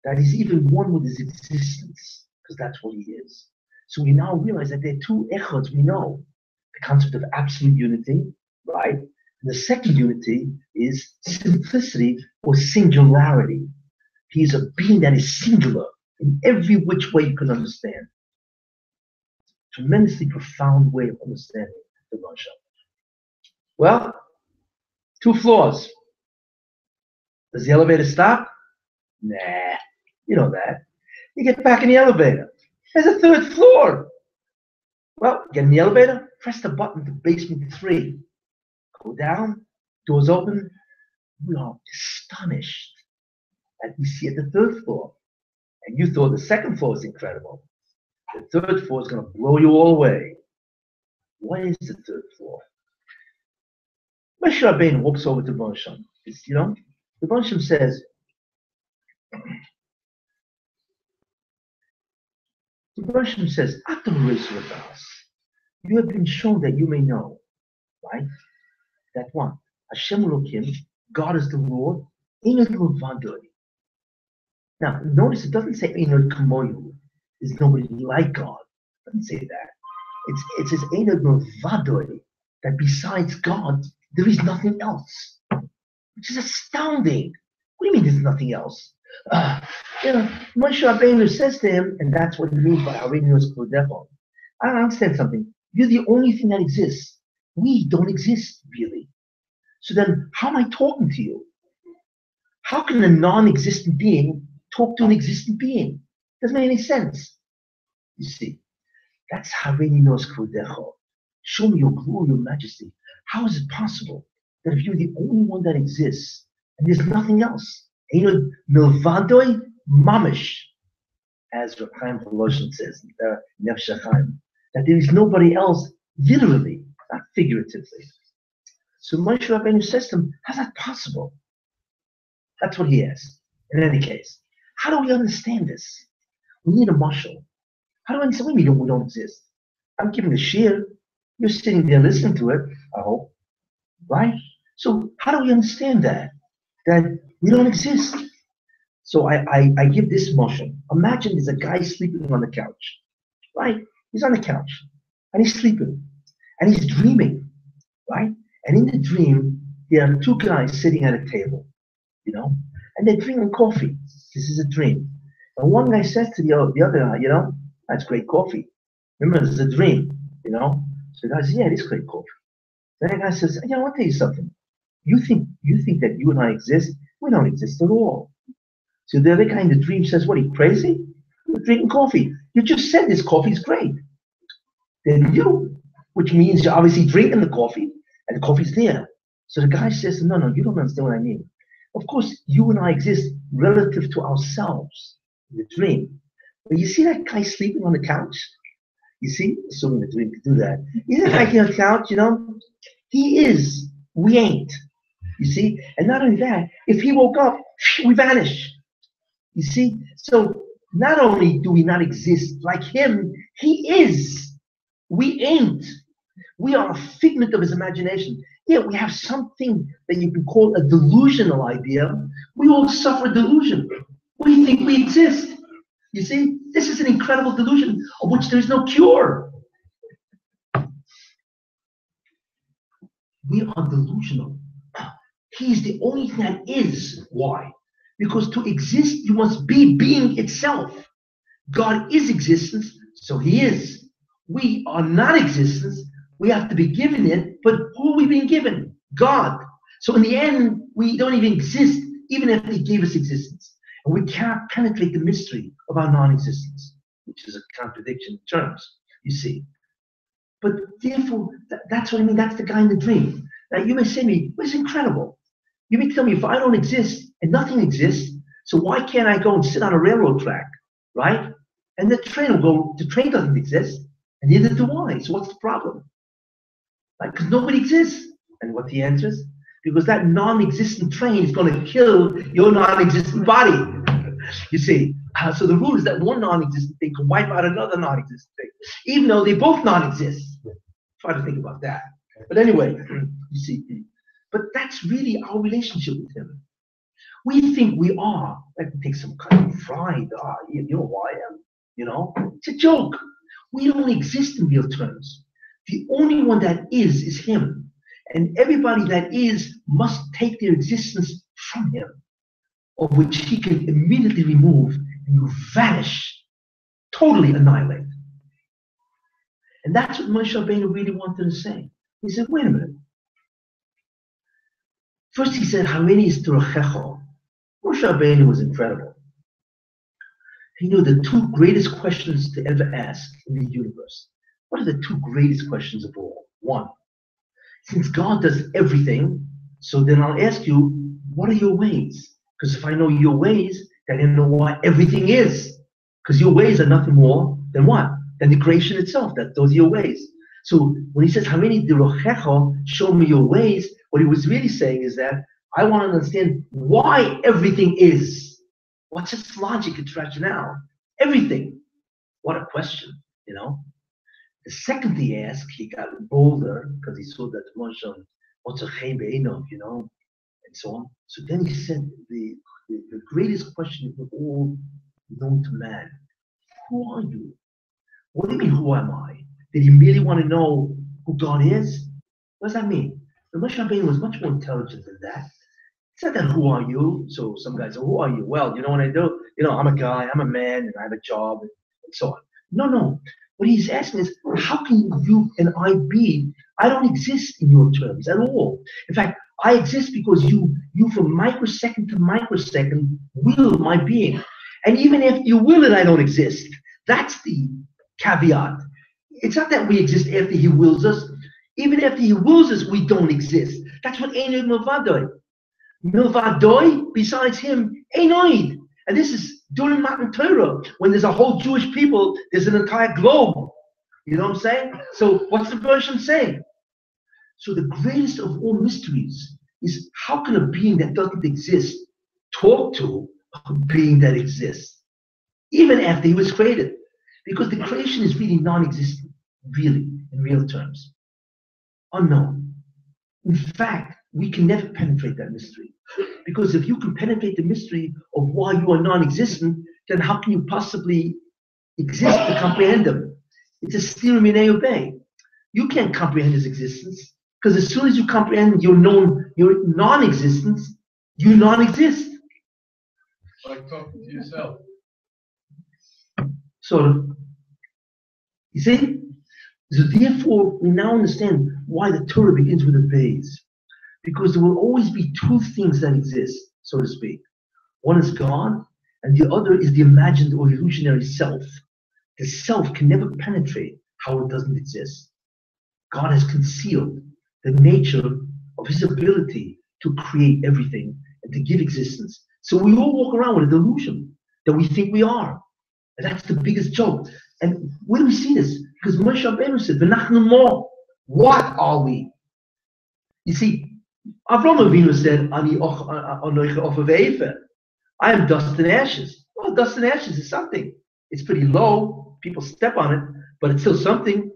That he's even one with his existence, because that's what he is. So we now realize that there are two echods we know. The concept of absolute unity, right? And the second unity is simplicity or singularity. He is a being that is singular in every which way you can understand. Tremendously profound way of understanding the Rasha. Well, 2 floors. Does the elevator stop? Nah, you know that. You get back in the elevator. There's a 3rd floor. Well, get in the elevator, press the button to basement 3. Go down, doors open. We are astonished that we see at the 3rd floor. And you thought the 2nd floor was incredible. The 3rd floor is going to blow you all away. What is the 3rd floor? Moshe Rabbeinu walks over to Bonsham. You know, the Bonsham says, you have been shown that you may know, right? That one, Hashem Elokim, God is the Lord, Einod Levadoi. Now, notice it doesn't say Einod Kamoyu. There's nobody like God. It doesn't say that. It says Einod Levadoi, that besides God, there is nothing else. Which is astounding. What do you mean there's nothing else? Moshe Rabbeinu says to him, and that's what he means by Arenios Kodefon. I don't understand something. You're the only thing that exists. We don't exist, really. So then, how am I talking to you? How can a non-existent being talk to an existent being? Doesn't make any sense. You see. That's Hareini nos kvodecho. Show me your glory, your majesty. How is it possible that if you're the only one that exists and there's nothing else? Eino milvadoi mamish, as Reb Chaim Voloshin says, Nefesh HaChaim, that there is nobody else, literally, not figuratively. So Moshe Rabbeinu says to him, how's that possible? That's what he asks. In any case, how do we understand this? We need a mashal. How do I understand? We don't exist. I'm giving a shiur. You're sitting there listening to it, I hope. Right? So how do we understand that? That we don't exist. So I give this mashal. Imagine there's a guy sleeping on the couch. Right? He's on the couch. And he's sleeping. And he's dreaming. Right? And in the dream, there are two guys sitting at a table. And they're drinking coffee. This is a dream. And one guy says to the other guy, that's great coffee. Remember, this is a dream, So the guy says, yeah, it is great coffee. Then the guy says, I want to tell you something. You think that you and I exist? We don't exist at all. So the other guy in the dream says, what, are you crazy? You're drinking coffee. You just said this coffee is great. Then you, which means you're obviously drinking the coffee, and the coffee's there. So the guy says, no, you don't understand what I mean. Of course, you and I exist relative to ourselves in the dream. But you see that guy sleeping on the couch? You see, assuming the dream could do that. You see that guy on the couch, He is. We ain't. You see? And not only that, if he woke up, we vanish. You see? So not only do we not exist like him, he is. We ain't. We are a figment of his imagination. Yeah, we have something that you can call a delusional idea. We all suffer delusion. We think we exist. You see, this is an incredible delusion of which there is no cure. We are delusional. He's the only thing that is. Why? Because to exist, you must be being itself. God is existence, so he is. We are not existence. We have to be given it, but who are we being given? God. So in the end, we don't even exist, even if he gave us existence. And we cannot penetrate the mystery of our non-existence, which is a contradiction in terms, you see. But therefore, that's what I mean. That's the guy in the dream. Now you may say to me, well, it's incredible. You may tell me, if I don't exist and nothing exists, so why can't I go and sit on a railroad track, right? And the train will go, the train doesn't exist, and neither do I. So what's the problem? Because nobody exists. And what the answer is? Because that non-existent train is going to kill your non-existent body. You see, so the rule is that one non-existent thing can wipe out another non-existent thing, even though they both non-exist. Try to think about that. But anyway, you see, but that's really our relationship with him. We think we are, like we take some kind of pride, you know who I am, It's a joke. We don't exist in real terms. The only one that is him. And everybody that is must take their existence from him, of which he can immediately remove and you vanish, totally annihilate. And that's what Moshe Rabbeinu really wanted to say. He said, wait a minute. First he said, Hareini is torochecho. Moshe Rabbeinu was incredible. He knew the two greatest questions to ever ask in the universe. What are the two greatest questions of all? One, since God does everything, so then I'll ask you, what are your ways? Because if I know your ways, then I know what everything is. Because your ways are nothing more than what? Than the creation itself. Those are your ways. So when he says, Hareini torochecho, show me your ways, what he was really saying is that I want to understand why everything is. What's its logic, its rationale? Everything. What a question, The second he asked, he got bolder because he saw that what's a chen be'enov, and so on. So then he said the greatest question of all known to man: who are you? What do you mean, who am I? Did he really want to know who God is? What does that mean? The Moshe Rabbeinu was much more intelligent than that. It's not that who are you? So some guys say, who are you? Well, you know what I do? I'm a guy, I'm a man, and I have a job, and so on. No. What he's asking is, how can you and I be? I don't exist in your terms at all. In fact, I exist because you from microsecond to microsecond will my being. And even if you will it, I don't exist. That's the caveat. It's not that we exist after he wills us. Even after he wills us, we don't exist. That's what Ein Milvadoi. Milvadoi, besides him, Ein Oid. And this is during Matan Torah, when there's a whole Jewish people, there's an entire globe. You know what I'm saying? So what's the version saying? So the greatest of all mysteries is, how can a being that doesn't exist talk to a being that exists? Even after he was created. Because the creation is really non-existent, really, in real terms. Unknown. In fact, we can never penetrate that mystery. Because if you can penetrate the mystery of why you are non-existent, then how can you possibly exist to comprehend him? It's a steer minei obey. You can't comprehend his existence, because as soon as you comprehend your non-existence, you non-exist. Like talking to yourself. Sort of. You see? So therefore, we now understand why the Torah begins with a base. Because there will always be two things that exist, so to speak. One is God, and the other is the imagined or illusionary self. The self can never penetrate how it doesn't exist. God has concealed the nature of his ability to create everything and to give existence. So we all walk around with a delusion that we think we are. And that's the biggest joke. And where do we see this? Because Moshe Rabbeinu said, "V'nachnu mo." What are we? You see, Avraham Avinu said, "Ani anoich ofer ve'efer." I am dust and ashes. Well, dust and ashes is something. It's pretty low. People step on it, but it's still something.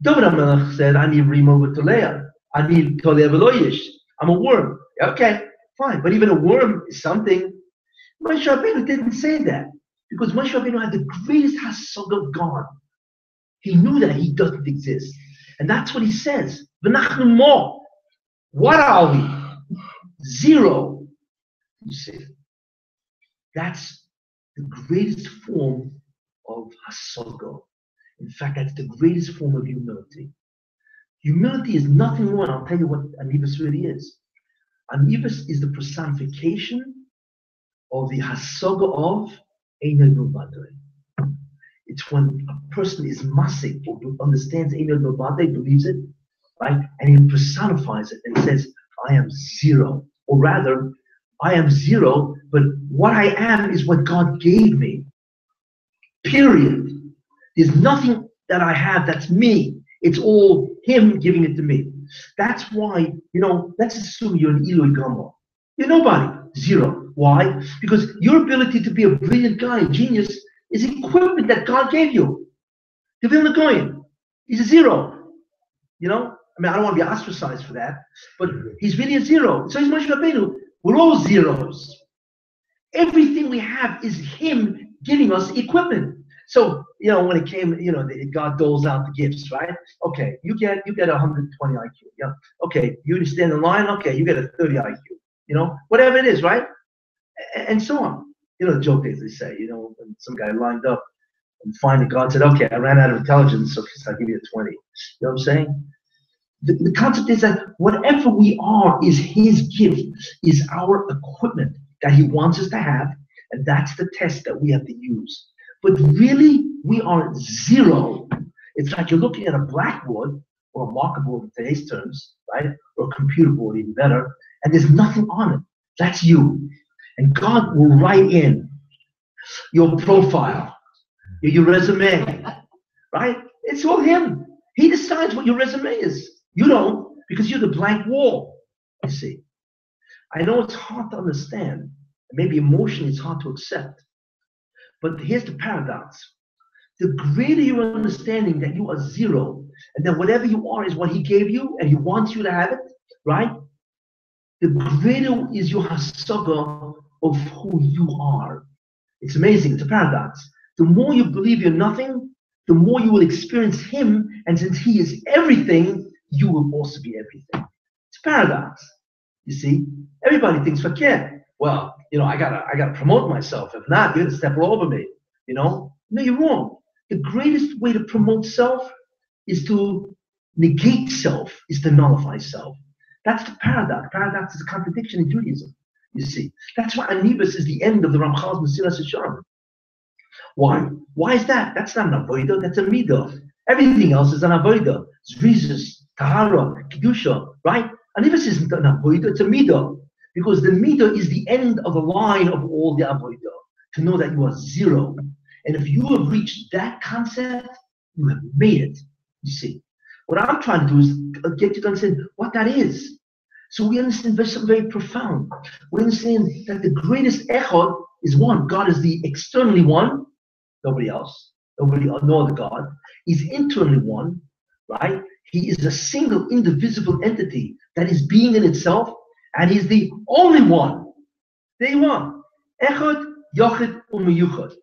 David HaMelech said, "Ani rimo v'toleah. Ani toleh v'lo yish." I'm a worm. Okay, fine. But even a worm is something. Moshe Rabbeinu didn't say that. Because Moshe Rabbeinu had the greatest hasog of God. He knew that he doesn't exist. And that's what he says. V'nachnu mo. What are we? Zero. You see. That's the greatest form of hasogo. In fact, that's the greatest form of humility. Humility is nothing more, and I'll tell you what Anivus really is. Anivus is the personification of the hasogo of Ein Milvadoi. It's when a person is masik or understands Ein Milvadoi, believes it, right? And he personifies it and says, I am zero. Or rather, I am zero, but what I am is what God gave me. Period. There's nothing that I have that's me. It's all him giving it to me. That's why, let's assume you're an Eloi Gomor. You're nobody. Zero. Why? Because your ability to be a brilliant guy, a genius, is equipment that God gave you. The Vilna Goyen. He's a zero. I don't want to be ostracized for that, but he's really a zero. So he's Moshe Rabbeinu. We're all zeros. Everything we have is him giving us equipment. So, when it came, God doles out the gifts, right? Okay, you get 120 IQ. Yeah. Okay, you stand in line. Okay, you get a 30 IQ. Whatever it is, right? And so on. The joke they say, when some guy lined up and finally God said, okay, I ran out of intelligence, so I'll give you a 20. You know what I'm saying? The concept is that whatever we are is his gift, is our equipment that he wants us to have, and that's the test that we have to use. But really, we are zero. It's like you're looking at a blackboard, or a marker board in today's terms, right? Or a computer board, even better, and there's nothing on it. That's you. And God will write in your profile, your resume, right? It's all him. He decides what your resume is. You don't, because you're the blank wall, you see. I know it's hard to understand. Maybe emotionally it's hard to accept. But here's the paradox. The greater your understanding that you are zero, and that whatever you are is what he gave you, and he wants you to have it, right? The greater is your hasaga of who you are. It's amazing. It's a paradox. The more you believe you're nothing, the more you will experience him, and since he is everything, you will also be everything. It's a paradox. You see, everybody thinks, "Fakir, well, I gotta promote myself. If not, you're gonna step all over me." No, you're wrong. The greatest way to promote self is to negate self, is to nullify self. That's the paradox. Paradox is a contradiction in Judaism. You see, that's why Anivus is the end of the Ramchal's Mesilas Yesharim. Why? Why is that? That's not an avodah, that's a midah. Everything else is an avodah. Zrizus, tahara, kedusha, right? And if it isn't an avodah, it's a midah. Because the midah is the end of the line of all the avodah. To know that you are zero. And if you have reached that concept, you have made it. You see. What I'm trying to do is get you to understand what that is. So we understand something very profound. We understand that the greatest echad is one. God is the externally one, nobody else, no other God. He's internally one, right? He is a single, indivisible entity that is being in itself, and he's the only one. There you are. Echad, yochid, umiyuchad.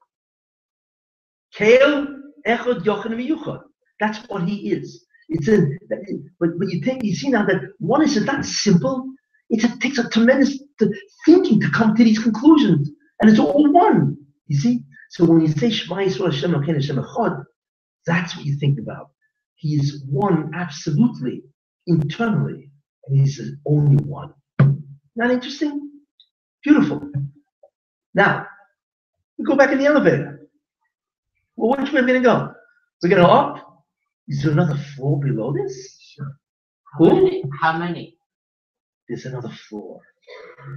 Kael, echad, yochid, umiyuchad. That's what he is. But you see now that oneness is not simple. It takes a tremendous thinking to come to these conclusions, and it's all one. You see. So when you say Shema Yisrael Hashem Elokeinu Hashem Echad, that's what you think about. He is one absolutely, internally, and he's the only one. Not interesting? Beautiful. Now we go back in the elevator. Well, which way are we going to go? We're going to up. Is there another floor below this? Sure. Who? How many? There's another floor.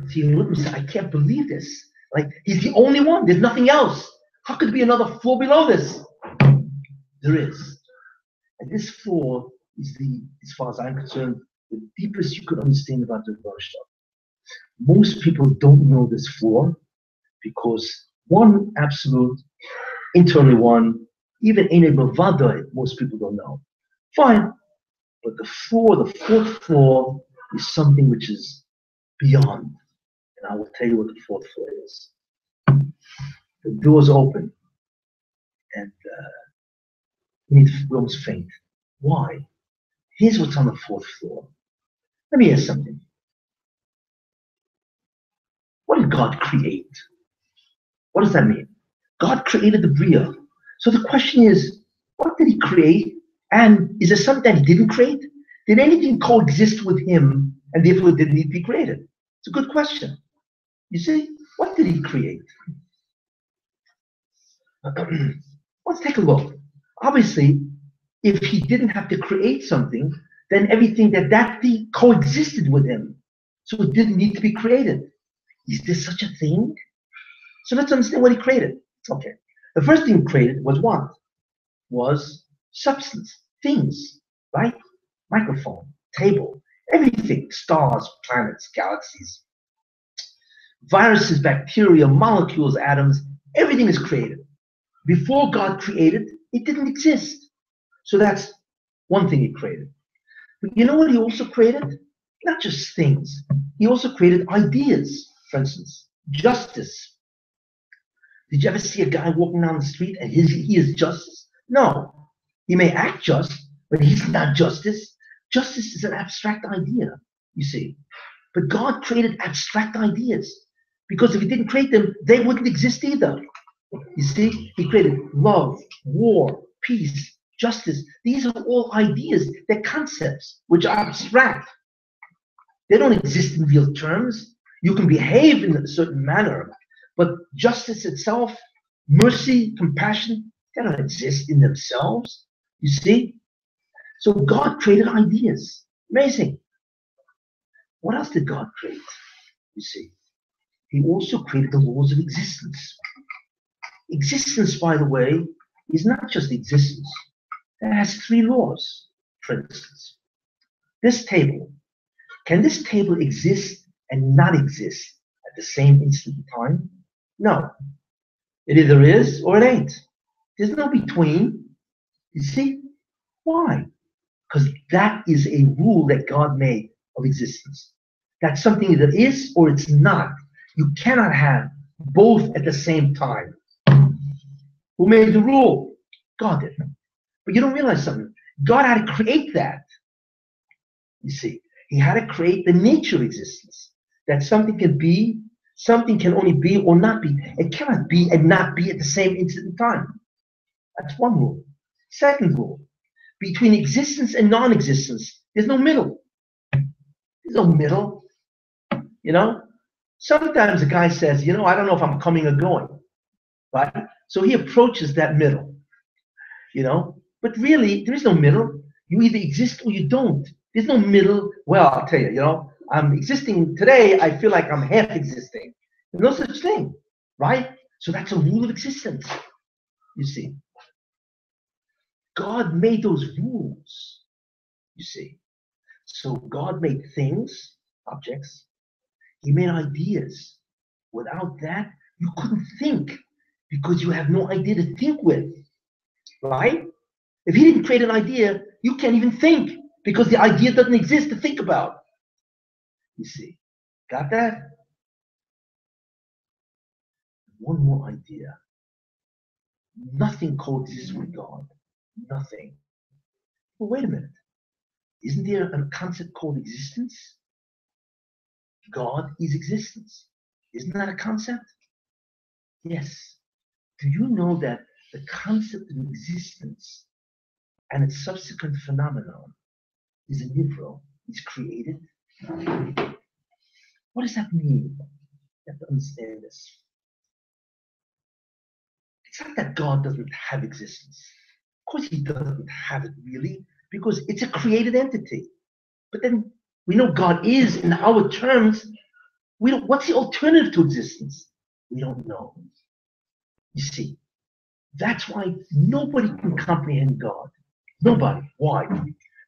See, you look and say, I can't believe this. Like, he's the only one. There's nothing else. How could there be another floor below this? There is. And this floor is as far as I'm concerned, the deepest you could understand about the Rosh. Most people don't know this floor because one absolute, internally one, even in a Mavada, most people don't know. Fine. But the fourth floor, is something which is beyond. And I will tell you what the fourth floor is. The doors open. And we almost faint. Why? Here's what's on the fourth floor. Let me ask something. What did God create? What does that mean? God created the Bria. So the question is, what did he create? And is there something that he didn't create? Did anything coexist with him and therefore it didn't need to be created? It's a good question. You see, what did he create? Let's take a look. Obviously, if he didn't have to create something, then everything that thing coexisted with him. So it didn't need to be created. Is there such a thing? So let's understand what he created. Okay. The first thing he created was what? Was substance, things, right? Microphone, table, everything, stars, planets, galaxies, viruses, bacteria, molecules, atoms, everything is created. Before God created, it didn't exist. So that's one thing he created. But you know what he also created? Not just things. He also created ideas, for instance, justice. Did you ever see a guy walking down the street and he is justice? No. He may act just, but he's not justice. Justice is an abstract idea, you see. But God created abstract ideas. Because if he didn't create them, they wouldn't exist either. You see, he created love, war, peace, justice. These are all ideas. They're concepts which are abstract. They don't exist in real terms. You can behave in a certain manner, but justice itself, mercy, compassion, they don't exist in themselves. You see? So God created ideas. Amazing. What else did God create? You see? He also created the laws of existence. Existence, by the way, is not just existence. It has three laws, for instance. This table. Can this table exist and not exist at the same instant in time? No. It either is or it ain't. There's no between. You see? Why? Because that is a rule that God made of existence. That's something either is or it's not. You cannot have both at the same time. Who made the rule? God did. But you don't realize something. God had to create that. You see, he had to create the nature of existence. That something can be, something can only be or not be. It cannot be and not be at the same instant in time. That's one rule. Second rule, between existence and non-existence, there's no middle. There's no middle. You know? Sometimes a guy says, I don't know if I'm coming or going. Right? So he approaches that middle. But But really, there is no middle. You either exist or you don't. There's no middle. Well, I'll tell you, I'm existing today. I feel like I'm half existing. There's no such thing, right? So that's a rule of existence, you see. God made those rules, you see. So God made things, objects. He made ideas. Without that, you couldn't think because you have no idea to think with, right? If he didn't create an idea, you can't even think because the idea doesn't exist to think about. You see, got that? One more idea. Nothing coexists with God. Nothing. Well, wait a minute. Isn't there a concept called existence? God is existence. Isn't that a concept? Yes. Do you know that the concept of existence and its subsequent phenomenon is a nivro, is created? What does that mean? You have to understand this. It's not that God doesn't have existence. Of course he doesn't have it really, because it's a created entity. But then we know God is in our terms. What's the alternative to existence? We don't know. You see, that's why nobody can comprehend God. Nobody. Why?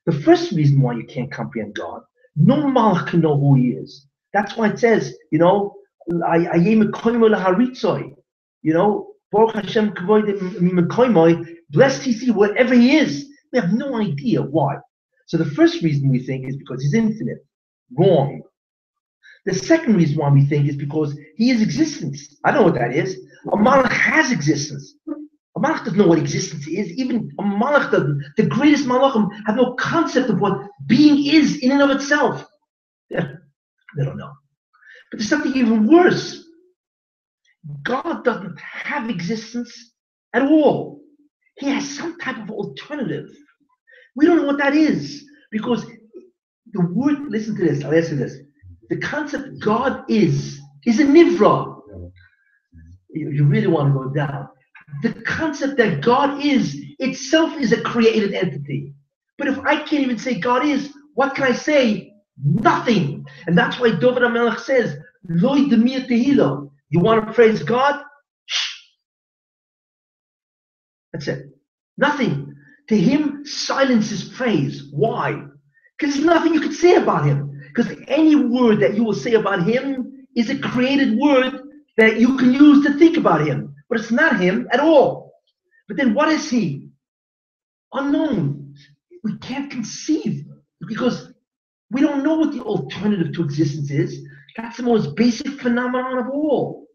The first reason why you can't comprehend God, no malach can know who he is. That's why it says, Baruch Hashem blessed he whatever he is. We have no idea why. So the first reason we think is because he's infinite. Wrong. The second reason why we think is because he is existence. I don't know what that is. A malach has existence. A malach doesn't know what existence is. Even a malach doesn't. The greatest malachim have no concept of what being is in and of itself. They don't know. But there's something even worse. God doesn't have existence at all. He has some type of alternative. We don't know what that is because the word, listen to this, I'll answer this. The concept God is a nivra. You really want to go down. The concept that God is itself is a created entity. But if I can't even say God is, what can I say? Nothing. And that's why David HaMelech says, Loi demir tehilo. You want to praise God? Shh. That's it. Nothing. To him, silence is praise. Why? Because there's nothing you can say about him. Because any word that you will say about him is a created word that you can use to think about him. But it's not him at all. But then what is he? Unknown. We can't conceive because we don't know what the alternative to existence is. That's the most basic phenomenon of all.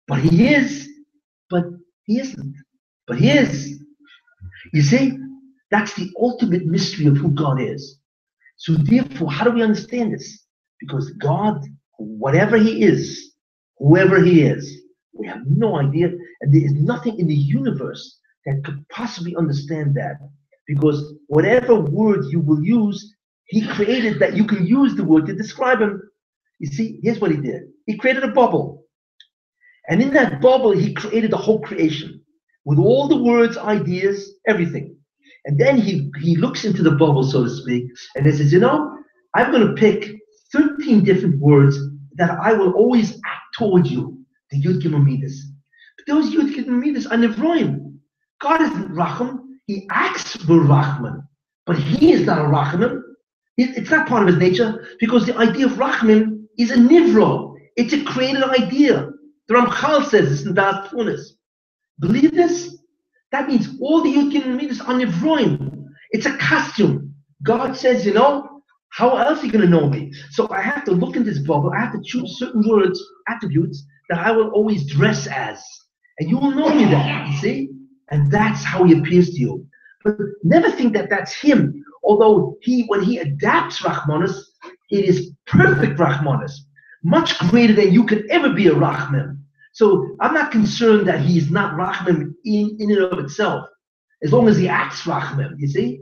But he is. But he isn't. But he is. You see? That's the ultimate mystery of who God is. So therefore, how do we understand this? Because God, whatever he is, whoever he is, we have no idea. And there is nothing in the universe that could possibly understand that. Because whatever word you will use, he created that you can use the word to describe him. You see, here's what he did. He created a bubble. And in that bubble, he created the whole creation. With all the words, ideas, everything. And then he looks into the bubble, so to speak, and he says, I'm going to pick 13 different words that I will always act towards you, the Yud Gimel Midas. But those Yud Gimel Midas are Nevroim. God isn't Racham. He acts Rachman. But he is not a Rachman. It's not part of his nature, because the idea of Rachman is a Nivro. It's a created idea. The Ramchal says this in Das Tunis. Believe this? That means all the Yud Gimel Midas are Nivroim. It's a costume. God says, how else are you going to know me? So I have to look in this bubble. I have to choose certain words, attributes that I will always dress as. And you will know me that, you see? And that's how he appears to you. But never think that that's him. Although when he adapts Rachmanis, it is perfect Rachmanis. Much greater than you could ever be a Rachman. So I'm not concerned that he's not Rachman in and of itself, as long as he acts Rachman, you see?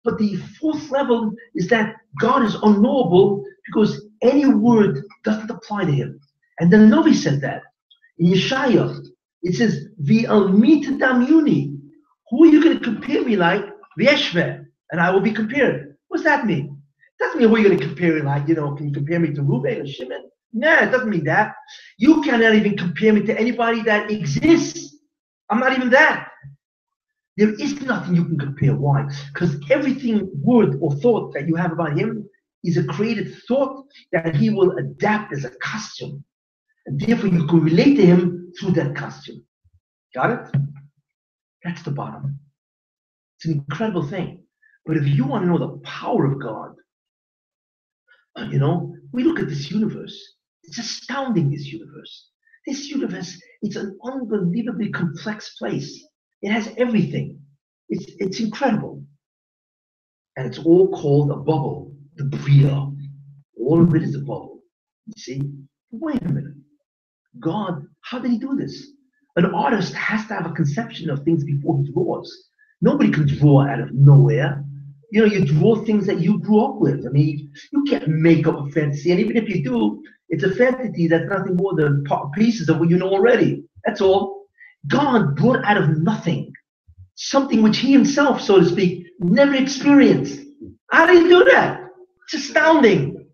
But the fourth level is that God is unknowable because any word doesn't apply to him. And the Novi said that. In Yeshaya, it says, V'al mit damyuni. Who are you going to compare me like? V'yeshve, and I will be compared. What's that mean? It doesn't mean who you're going to compare it like, can you compare me to Reuben or Shimon? No, it doesn't mean that. You cannot even compare me to anybody that exists. I'm not even that. There is nothing you can compare. Why? Because everything word or thought that you have about him is a created thought that he will adapt as a costume. And therefore you can relate to him through that costume. Got it? That's the bottom. It's an incredible thing. But if you want to know the power of God, we look at this universe. It's astounding, this universe. This universe, it's an unbelievably complex place. It has everything. It's incredible. And it's all called a bubble, the Bria. All of it is a bubble. You see? Wait a minute. God, how did he do this? An artist has to have a conception of things before he draws. Nobody can draw out of nowhere. You draw things that you grew up with. I mean, you can't make up a fantasy. And even if you do, it's a fantasy that's nothing more than pieces of what you know already. That's all. God brought out of nothing something which he himself, so to speak, never experienced. How did he do that? It's astounding.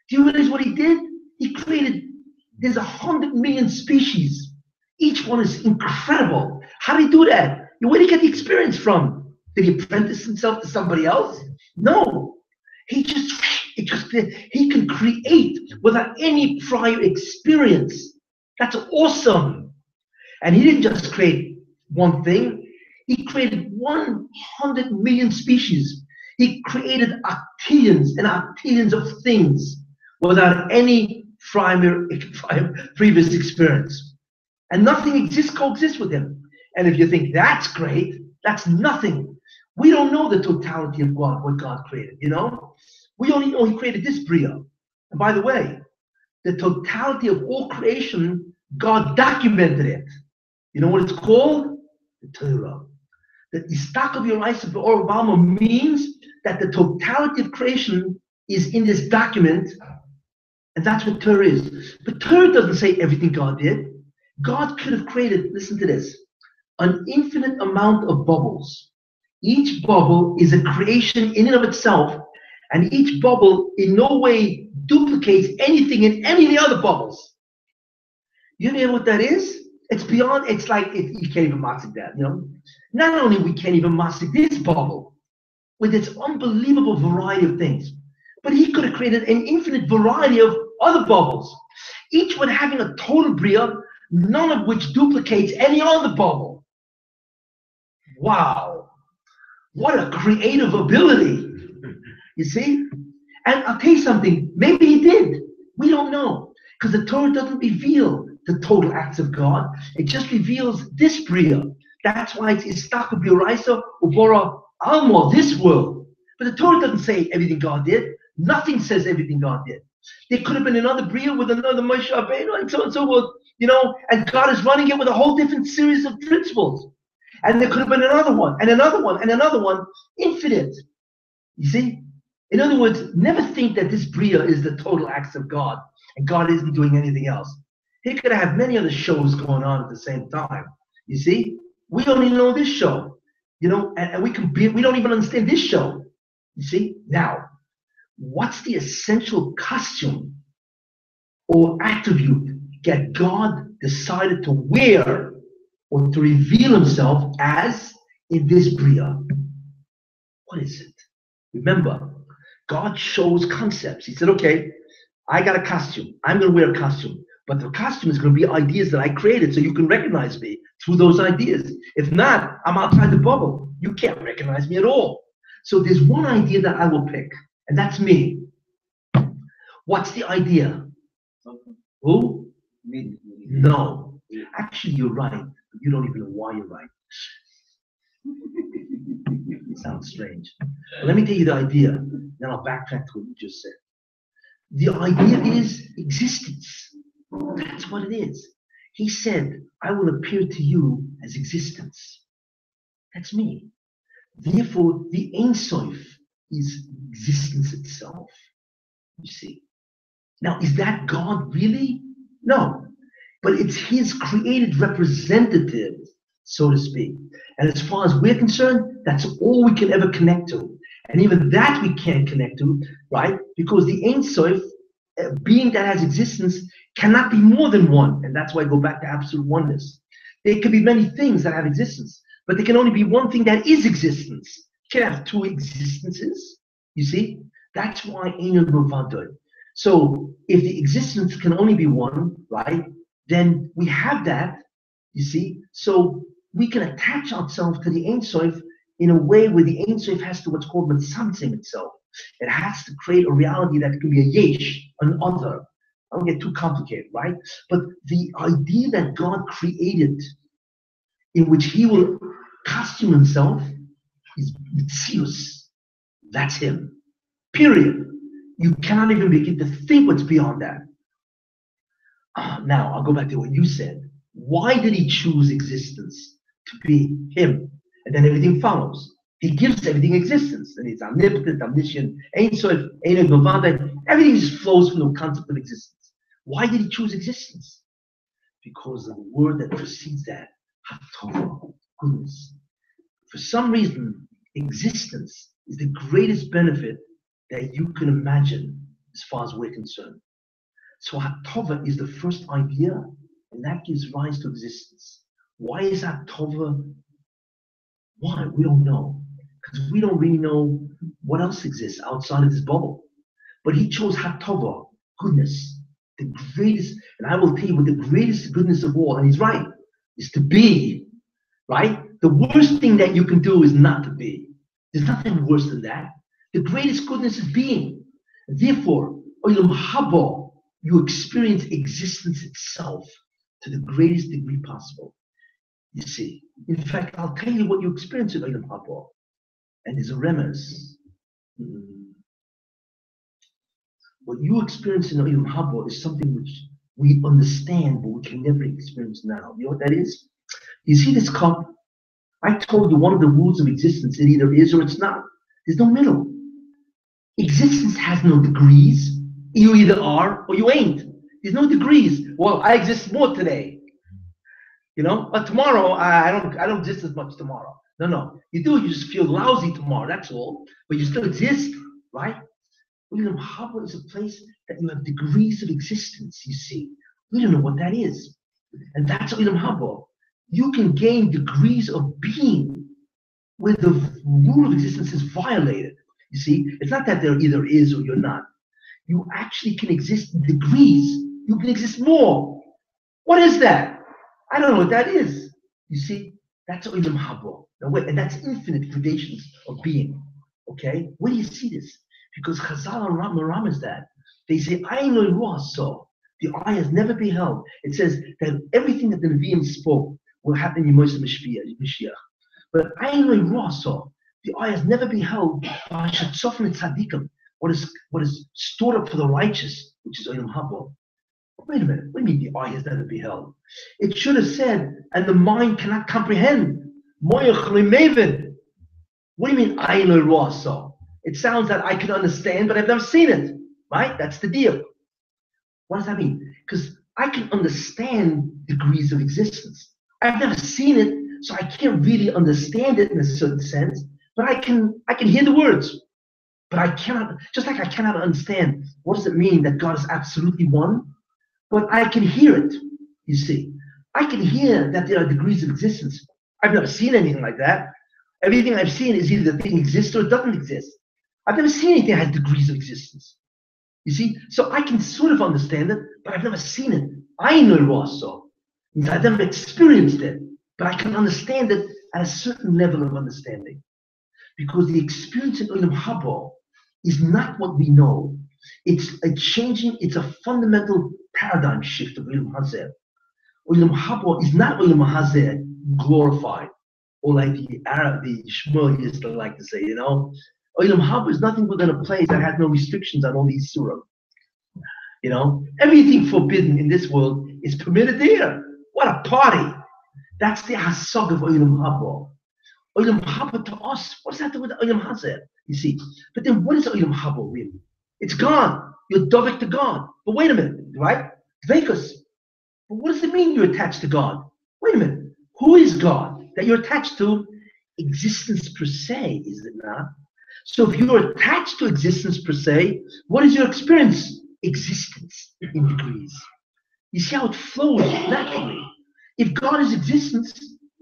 Do you realize what he did? He created, there's 100 million species. Each one is incredible. How did he do that? Where did he get the experience from? Did he apprentice himself to somebody else? No. He can create without any prior experience. That's awesome. And he didn't just create one thing. He created 100 million species. He created octillions and octillions of things without any previous experience. And nothing coexists with him. And if you think that's great, that's nothing. We don't know the totality of God, what God created, We only know he created this Bria. And by the way, the totality of all creation, God documented it. You know what it's called? The Torah. The Istak of Yorais of the Obama means that the totality of creation is in this document, and that's what Torah is. But Torah doesn't say everything God did. God could have created, listen to this, an infinite amount of bubbles. Each bubble is a creation in and of itself, and each bubble in no way duplicates anything in any of the other bubbles. You know what that is? It's beyond, it's like, you can't even master that, Not only we can't even master this bubble with its unbelievable variety of things, but he could have created an infinite variety of other bubbles, each one having a total Bria, none of which duplicates any other bubble. Wow. What a creative ability. You see? And I'll tell you something, maybe he did. We don't know. Because the Torah doesn't reveal the total acts of God. It just reveals this Bria. That's why it's Istak B'Yoraisa Ubora Almo, this world. But the Torah doesn't say everything God did. Nothing says everything God did. There could have been another Bria with another Moshe Rabbeinu and so forth, and God is running it with a whole different series of principles. And there could have been another one, and another one, and another one, infinite. You see? In other words, never think that this Bria is the total acts of God, and God isn't doing anything else. He could have many other shows going on at the same time. You see? We only know this show, and we don't even understand this show. You see? Now, what's the essential costume or attribute that God decided to wear or to reveal himself as in this Bria? What is it? Remember, God shows concepts. He said, okay, I got a costume. I'm going to wear a costume. But the costume is going to be ideas that I created so you can recognize me through those ideas. If not, I'm outside the bubble. You can't recognize me at all. So there's one idea that I will pick, and that's me. What's the idea? Who? Me. No. Actually, you're right. You don't even know why you're right. It sounds strange. But let me tell you the idea. Then I'll backtrack to what you just said. The idea is existence. That's what it is. He said, I will appear to you as existence. That's me. Therefore, the Ein Sof is existence itself. You see. Now, is that God really? No. But it's his created representative, so to speak. And as far as we're concerned, that's all we can ever connect to. And even that we can't connect to, right? Because the Ein Sof, being that has existence, cannot be more than one. And that's why I go back to absolute oneness. There can be many things that have existence, but there can only be one thing that is existence. You can't have two existences, you see? That's why Ein Mavadoi. So if the existence can only be one, right, then we have that, you see? So we can attach ourselves to the Ein Sof in a way where the Ein Sof has to what's called mitzamtzim itself. It has to create a reality that can be a yesh, an other. I don't get too complicated, right? But the idea that God created in which he will costume himself is mitzius. That's him. Period. You cannot even begin to think what's beyond that. Now, I'll go back to what you said. Why did he choose existence to be him? And then everything follows. He gives everything existence. And it's omnipotent, omniscient, Ein Sof, Ein Mavadoi. Everything just flows from the concept of existence. Why did he choose existence? Because of the word that precedes that, hatova, goodness. For some reason, existence is the greatest benefit that you can imagine as far as we're concerned. So hatova is the first idea, and that gives rise to existence. Why is hatova? Why? We don't know. Because we don't really know what else exists outside of this bubble. But he chose hatova, goodness. The greatest, and I will tell you what the greatest goodness of all, and he's right, is to be, right? The worst thing that you can do is not to be. There's nothing worse than that. The greatest goodness is being. And therefore, olam haba, you experience existence itself to the greatest degree possible. You see, in fact, I'll tell you what you experience in olam haba, and there's a remez. What you experience in Olam Haba is something which we understand, but we can never experience now. You know what that is? You see this cup? I told you one of the rules of existence, it either is or it's not. There's no middle. Existence has no degrees. You either are or you ain't. There's no degrees. Well, I exist more today. You know? But tomorrow, I don't exist as much tomorrow. No. You do, you just feel lousy tomorrow, that's all. But you still exist, right? Olam Haba is a place that you have degrees of existence, you see. We don't know what that is. And that's Olam Haba. You can gain degrees of being where the rule of existence is violated. You see, it's not that there either is or you're not. You actually can exist in degrees. You can exist more. What is that? I don't know what that is. You see, that's Olam Haba. And that's infinite gradations of being. Okay? Where do you see this? Because Chazal and Ram is that. They say, Ayin lo ruah so. The eye has never beheld. It says that everything that the Nevi'im spoke will happen in Moshe Mashiach. But Ayin lo ruah so. The eye has never beheld what is stored up for the righteous, which is Olam Haba. Wait a minute. What do you mean the eye has never beheld? It should have said, and the mind cannot comprehend. Moyach le'mevin. What do you mean Ayin lo ruah so? It sounds that I can understand, but I've never seen it, right? That's the deal. What does that mean? Because I can understand degrees of existence. I've never seen it, so I can't really understand it in a certain sense, but I can hear the words. But I cannot, just like I cannot understand what does it mean that God is absolutely one, but I can hear it, you see. I can hear that there are degrees of existence. I've never seen anything like that. Everything I've seen is either the thing exists or it doesn't exist. I've never seen anything that has degrees of existence. You see? So I can sort of understand it, but I've never seen it. I know it was so. I've never experienced it, but I can understand it at a certain level of understanding. Because the experience in Olam Haba is not what we know. It's a changing, it's a fundamental paradigm shift of Olam Hazeh. Olam Haba is not Olam Hazeh glorified, or like the Shmuel used to like to say, you know? Olam Haba is nothing but a place that has no restrictions on all these surah. You know, everything forbidden in this world is permitted there. What a party! That's the hasog of Olam Haba. Olam Haba to us, what does that do with Olam Hazeh? You see, but then what is Olam Haba really? It's God. You're dovek to God. But wait a minute, right? Dvekus. But what does it mean you're attached to God? Wait a minute. Who is God? that you're attached to existence per se, is it not? So if you're attached to existence per se, what is your experience? Existence in degrees. You see how it flows naturally. If God is existence,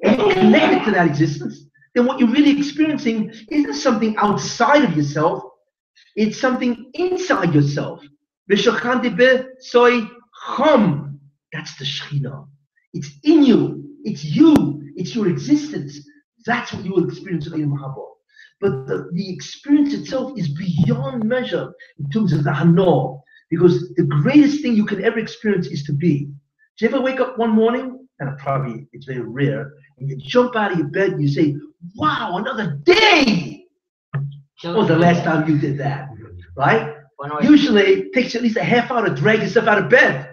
and you're connected to that existence, then what you're really experiencing isn't something outside of yourself, it's something inside yourself. That's the Schechina. It's in you, it's your existence. That's what you will experience in Mahabod. But the experience itself is beyond measure in terms of the Hana, because the greatest thing you can ever experience is to be. Do you ever wake up one morning, and probably it's very rare, and you jump out of your bed and you say, wow, another day! When was the last time you did that, right? Usually it takes at least a half hour to drag yourself out of bed,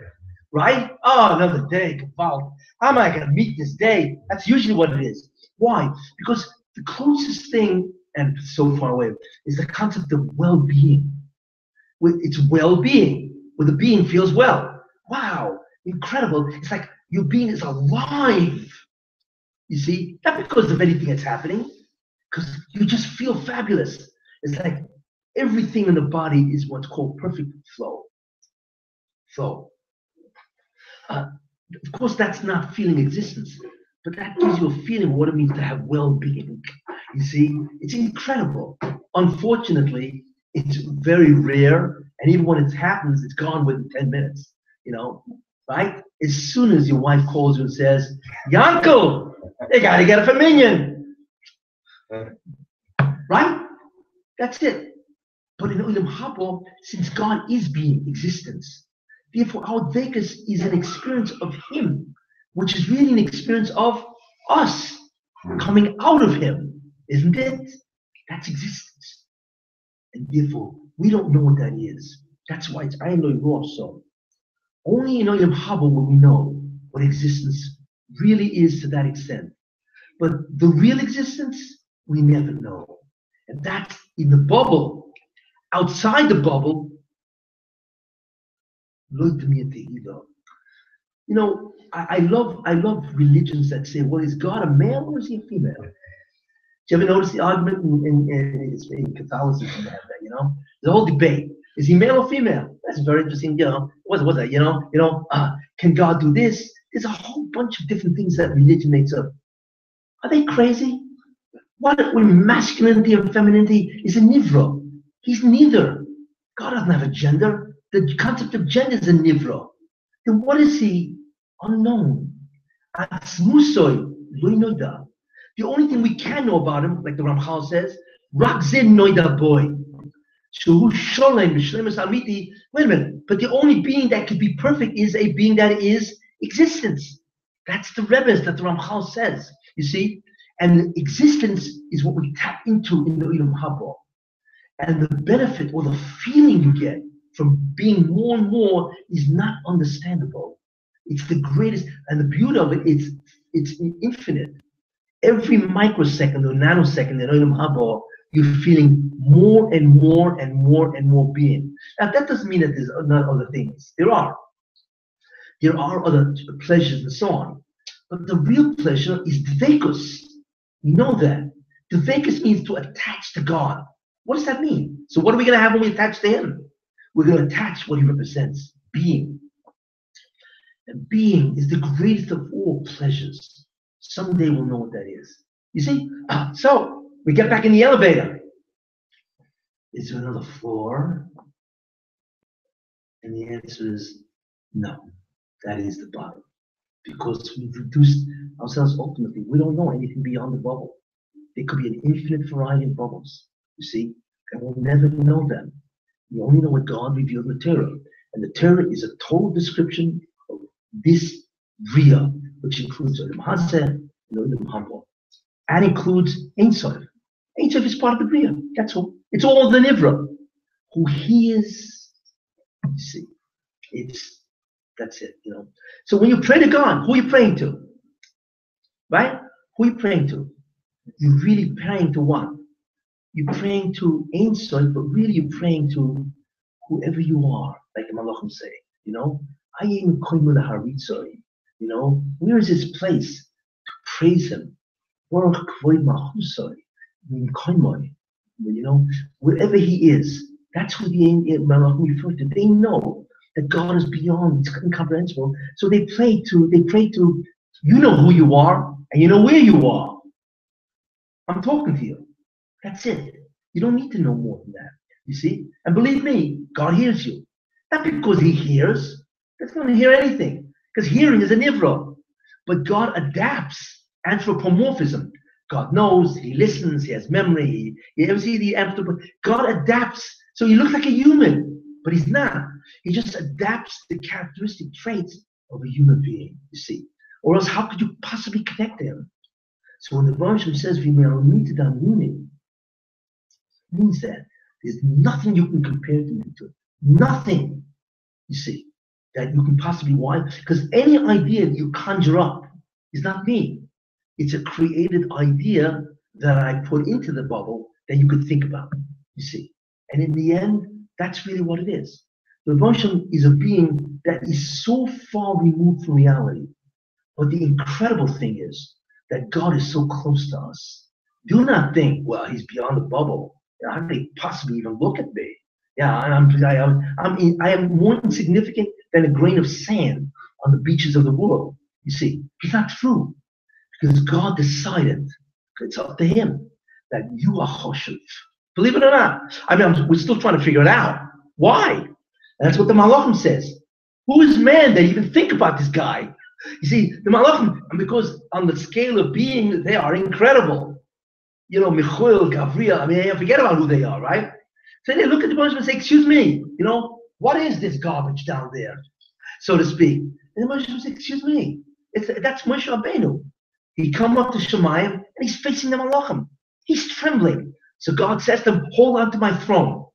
right? Oh, another day, wow. How am I going to meet this day? That's usually what it is. Why? Because the closest thing, and so far away, is the concept of well-being. It's well-being, where the being feels well. Wow, incredible. It's like your being is alive. You see, not because of anything that's happening, because you just feel fabulous. It's like everything in the body is what's called perfect flow. Flow. Of course, that's not feeling existence, but that gives you a feeling of what it means to have well-being. You see, it's incredible. Unfortunately, it's very rare, and even when it happens, it's gone within 10 minutes, you know, right? As soon as your wife calls you and says, Yankel, they gotta get a minion. Right? That's it. But in Olam Haba, since God is being existence, therefore our Vekas is an experience of Him, which is really an experience of us coming out of Him, isn't it? That's existence. And therefore, we don't know what that is. That's why it's Ayin Lo Yirah so. Only in Olam Haba will we know what existence really is to that extent. But the real existence, we never know. And that's in the bubble. Outside the bubble, you know, I love religions that say, well, is God a male or is he a female? Do you ever notice the argument in Catholicism? They have that, you know, the whole debate: is he male or female? That's very interesting. You know, what's that? You know, can God do this? There's a whole bunch of different things that religion makes up. Are they crazy? What when masculinity and femininity is a nivra? He's neither. God doesn't have a gender. The concept of gender is a nivra. Then what is he? Unknown. The only thing we can know about him, like the Ramchal says, Rakzin Noida boy. Wait a minute, but the only being that could be perfect is a being that is existence. That's the Rebbe that the Ramchal says. You see? And existence is what we tap into in the Olam Haba. And the benefit or the feeling you get from being more and more is not understandable. It's the greatest, and the beauty of it is it's infinite. Every microsecond or nanosecond in Olam Haba, you're feeling more and more and more and more being. Now that doesn't mean that there's not other things. There are other pleasures and so on. But the real pleasure is dveikus. We know that. Dveikus means to attach to God. What does that mean? So what are we going to have when we attach to Him? We're going to attach what He represents, being. And being is the greatest of all pleasures. Someday we'll know what that is. You see? So we get back in the elevator. Is there another floor? And the answer is no. That is the bottom. Because we've reduced ourselves ultimately. We don't know anything beyond the bubble. There could be an infinite variety of bubbles, you see, and we'll never know them. We only know what God revealed in the Torah. And the Torah is a total description of this Ria, which includes Olam Hazeh and Olam Haba. And includes Ein Sof. Ein Sof is part of the Ria, that's all. It's all the Nivra. Who He is, you see, that's it, you know. So when you pray to God, who are you praying to? Right? Who are you praying to? You're really praying to what? You're praying to Ein Sof, but really you're praying to whoever you are, like the Malachim say, you know? You know, where is this place to praise Him? You know, wherever he is, that's who the Malachim refer to. They know that God is beyond, it's incomprehensible. So they pray to, you know who you are, and you know where you are. I'm talking to you. That's it. You don't need to know more than that. You see? And believe me, God hears you. Not because he hears. That's not to hear anything. Because hearing is an ivra. But God adapts anthropomorphism. God knows, he listens, he has memory. You ever see the anthropomorphism? God adapts. So he looks like a human, but he's not. He just adapts the characteristic traits of a human being, you see. Or else how could you possibly connect to him? So when the Rosh says, means that there's nothing you can compare to me to. Nothing, you see, that you can possibly, why? Because any idea that you conjure up is not me. It's a created idea that I put into the bubble that you could think about, you see. And in the end, that's really what it is. The Rosh is a being that is so far removed from reality. But the incredible thing is that God is so close to us. Do not think, well, he's beyond the bubble. How could he possibly even look at me? Yeah, I am more insignificant than a grain of sand on the beaches of the world. You see, it's not true. Because God decided, it's up to him, that you are Choshev. Believe it or not. I mean, we're still trying to figure it out. Why? And that's what the Malachim says. Who is man that even think about this guy? You see, the Malachim, because on the scale of being, they are incredible. You know, Michael, Gabriel, I mean, forget about who they are, right? So they look at the bunch and say, excuse me, you know, what is this garbage down there, so to speak? And the Moshe says, excuse me, that's Moshe Rabbeinu. He come up to Shemayim and he's facing the Malachim. He's trembling. So God says to him, hold on to my throne,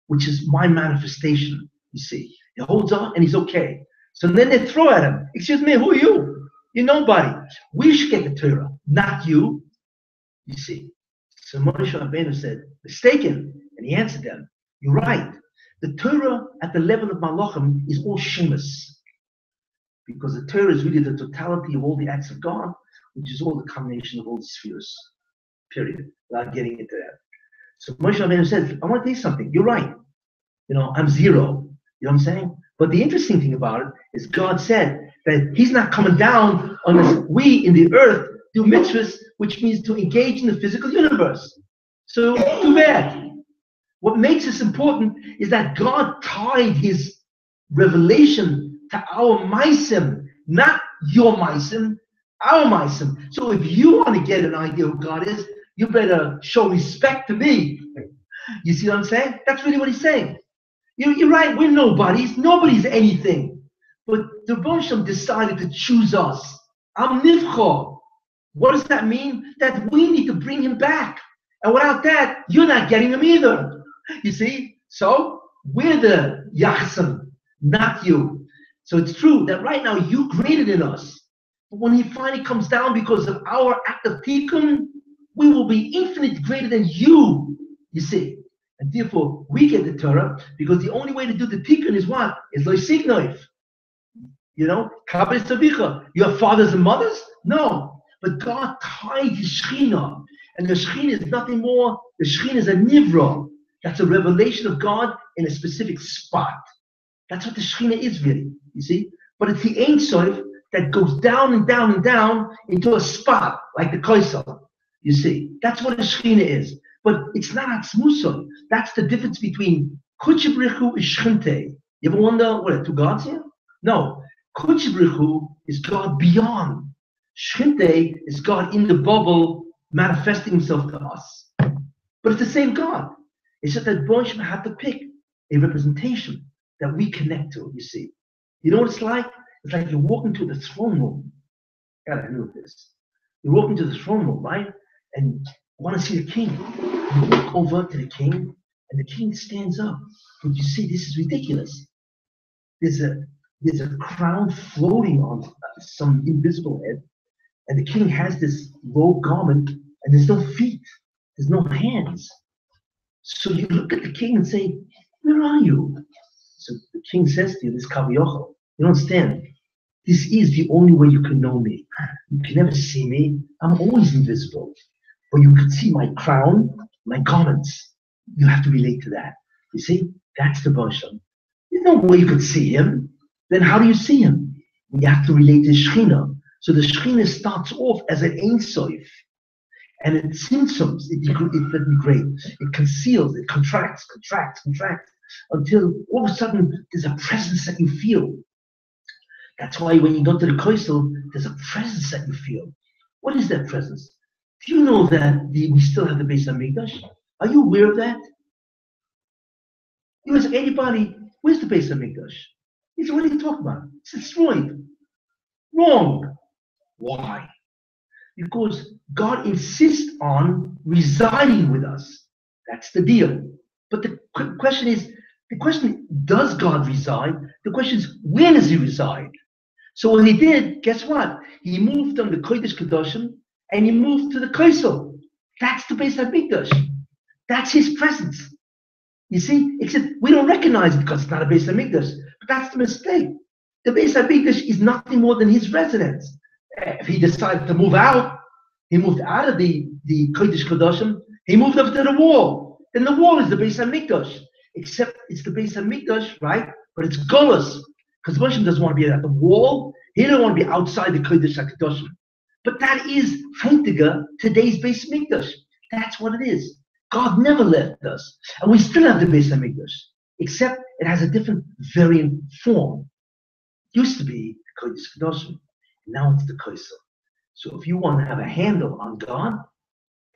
which is my manifestation, you see. He holds on and he's okay. So then they throw at him, excuse me, who are you? You're nobody. We should get the Torah, not you. You see. So Moshe Rabbeinu said, mistaken. And he answered them, you're right. The Torah at the level of Malachim is all Shemus. Because the Torah is really the totality of all the acts of God, which is all the combination of all the spheres. Period. Without getting into that. So Moshe Rabbeinu says, I want to tell you something. You're right. You know, I'm zero. You know what I'm saying? But the interesting thing about it is God said that he's not coming down unless we in the earth do mitzvahs, which means to engage in the physical universe. So too bad. What makes this important is that God tied his revelation to our maisim, not your maisim, our maisim. So if you want to get an idea who God is, you better show respect to me. You see what I'm saying? That's really what he's saying. You're right, we're nobodies. Nobody's anything. But the Rosham decided to choose us. Am nivchor. What does that mean? That we need to bring him back. And without that, you're not getting him either. You see? So, we're the Yachsim, not you. So it's true that right now you greater than us. But when he finally comes down because of our act of tikkun, we will be infinitely greater than you. You see? And therefore, we get the Torah because the only way to do the tikkun is what? Is lo signoif. You know? Kabbalah Savicha. You have fathers and mothers? No. But God tied his Schechina. And the Schechina is nothing more. The Schechina is a nivra. That's a revelation of God in a specific spot. That's what the Schechina is really, you see? But it's the Ein Sof that goes down and down and down into a spot, like the Kaisel, you see? That's what the Schechina is. But it's not Atzmusah. That's the difference between Kutchebrichu and Shchinte. You ever wonder, what are two gods here? No. Kutchebrichu is God beyond. Shchinte is God in the bubble manifesting himself to us. But it's the same God. It's just that Boshma had to pick a representation that we connect to, you see. You know what it's like? It's like you're walking to the throne room. God, I knew this. You're walking to the throne room, right? And you want to see the king. You walk over to the king, and the king stands up. But you see, this is ridiculous. There's a crown floating on some invisible head, and the king has this low garment, and there's no feet, there's no hands. So you look at the king and say, where are you? So the king says to you, this Kaviyochel, you don't understand. This is the only way you can know me. You can never see me. I'm always invisible. But you can see my crown, my garments. You have to relate to that. You see? That's the Bosham. There's no way you could see him. Then how do you see him? You have to relate to Schechina. So the Schechina starts off as an Ein Sof. And it symptoms, it degrades, it conceals, it contracts, until all of a sudden there's a presence that you feel. That's why when you go to the Koisel, there's a presence that you feel. What is that presence? Do you know that we still have the Beis Hamikdash? Are you aware of that? You ask anybody, where's the Beis Hamikdash? He said, what are you talking about? It's destroyed. Wrong. Why? Because God insists on residing with us. That's the deal. But the question is, does God reside? The question is, where does he reside? So what he did, guess what? He moved from the Kodesh Kedoshim and he moved to the Koisel. That's the Beis Hamikdash. That's his presence. You see, except we don't recognize it because it's not a Beis Hamikdash. But that's the mistake. The Beis Hamikdash is nothing more than his residence. If he decided to move out, he moved out of the Kodesh Kedoshim, he moved up to the wall. Then the wall is the Beis Hamikdash. Except it's the Beis Hamikdash, right? But it's Golos. Because Moshe doesn't want to be at the wall. He doesn't want to be outside the Kodesh HaKadoshim. But that is Feintiger, today's Beis Hamikdash. That's what it is. God never left us. And we still have the Beis Hamikdash. Except it has a different variant form. It used to be the Kodesh HaKadoshim. Now it's the Koisel. So if you want to have a handle on God,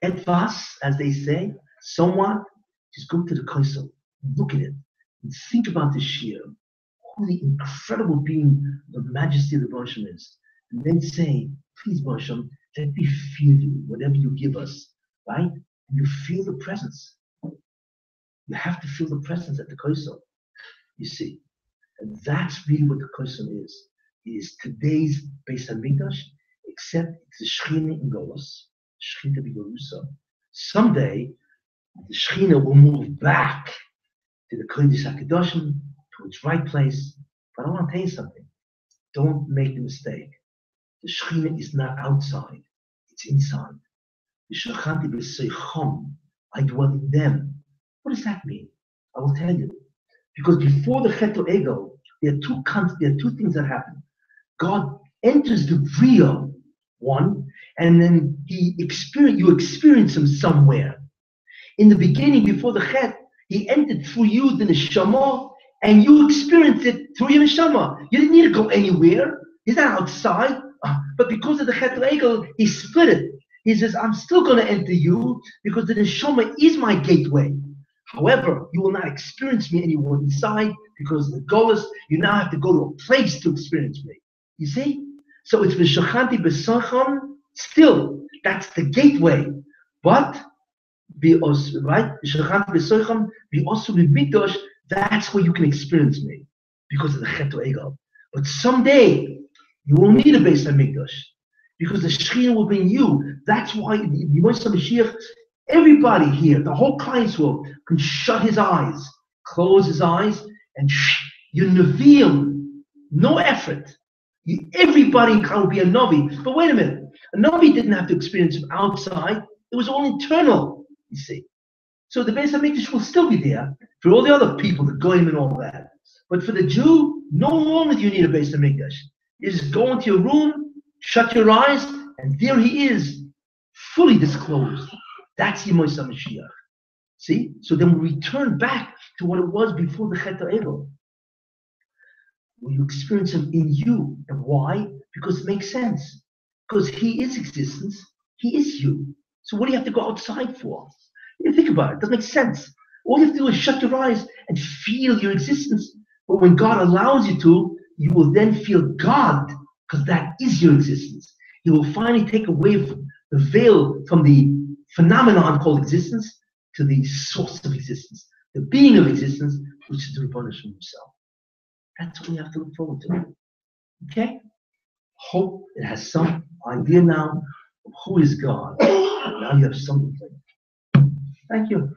etwas, as they say, somewhat, just go to the Koisel, look at it, and think about the shiuer, who the incredible being, the majesty of the Bosham is. And then say, please Bosham, let me feel you, whatever you give us, right? And you feel the presence. You have to feel the presence at the Koisel, you see. And that's really what the Koisel is. It is today's Beis Hamikdash, except it's the Schechina in Golos, Schechina B'Yerusa. Someday, the Schechina will move back to the Kodesh HaKadoshim, to its right place. But I want to tell you something. Don't make the mistake. The Schechina is not outside. It's inside. The Shechanti b'Seichom, I dwell in them. What does that mean? I will tell you. Because before the Chet Ego, there are two things that happen. God enters the Bria, one, and then you experience him somewhere. In the beginning, before the Chet, he entered through you, the Neshama, and you experienced it through your Neshama. You didn't need to go anywhere. He's not outside. But because of the Chet Egel, he split it. He says, I'm still going to enter you because the Neshama is my gateway. However, you will not experience me anymore inside because of the Golos. You now have to go to a place to experience me. You see? So it's V'shachanti b'sacham, still, that's the gateway. But, right? V'shachanti b'sacham, also b'mikdash, that's where you can experience me because of the Chet Egel. But someday, you will need a Beis Hamikdash because the Shechina will bring you. That's why the Moshe Mashiach, everybody here, the whole client's world, can shut his eyes, close his eyes, and you Nevi'im, no effort. Everybody can be a Navi. But wait a minute, a Navi didn't have to experience him outside. It was all internal, you see. So the Beis Hamikdash will still be there for all the other people, the Goyim and all that. But for the Jew, no longer do you need a Beis Hamikdash. You just go into your room, shut your eyes, and there he is, fully disclosed. That's Yemosha Mashiach. See? So then we return back to what it was before the Chet Egel. When you experience him in you. And why? Because it makes sense. Because he is existence, he is you. So what do you have to go outside for? You think about it, it doesn't make sense. All you have to do is shut your eyes and feel your existence. But when God allows you to, you will then feel God, because that is your existence. He will finally take away the veil from the phenomenon called existence to the source of existence, the being of existence, which is the Rebbeinu Shem himself. That's what we have to look forward to. Okay? Hope it has some idea now of who is God. Now you have something. Thank you.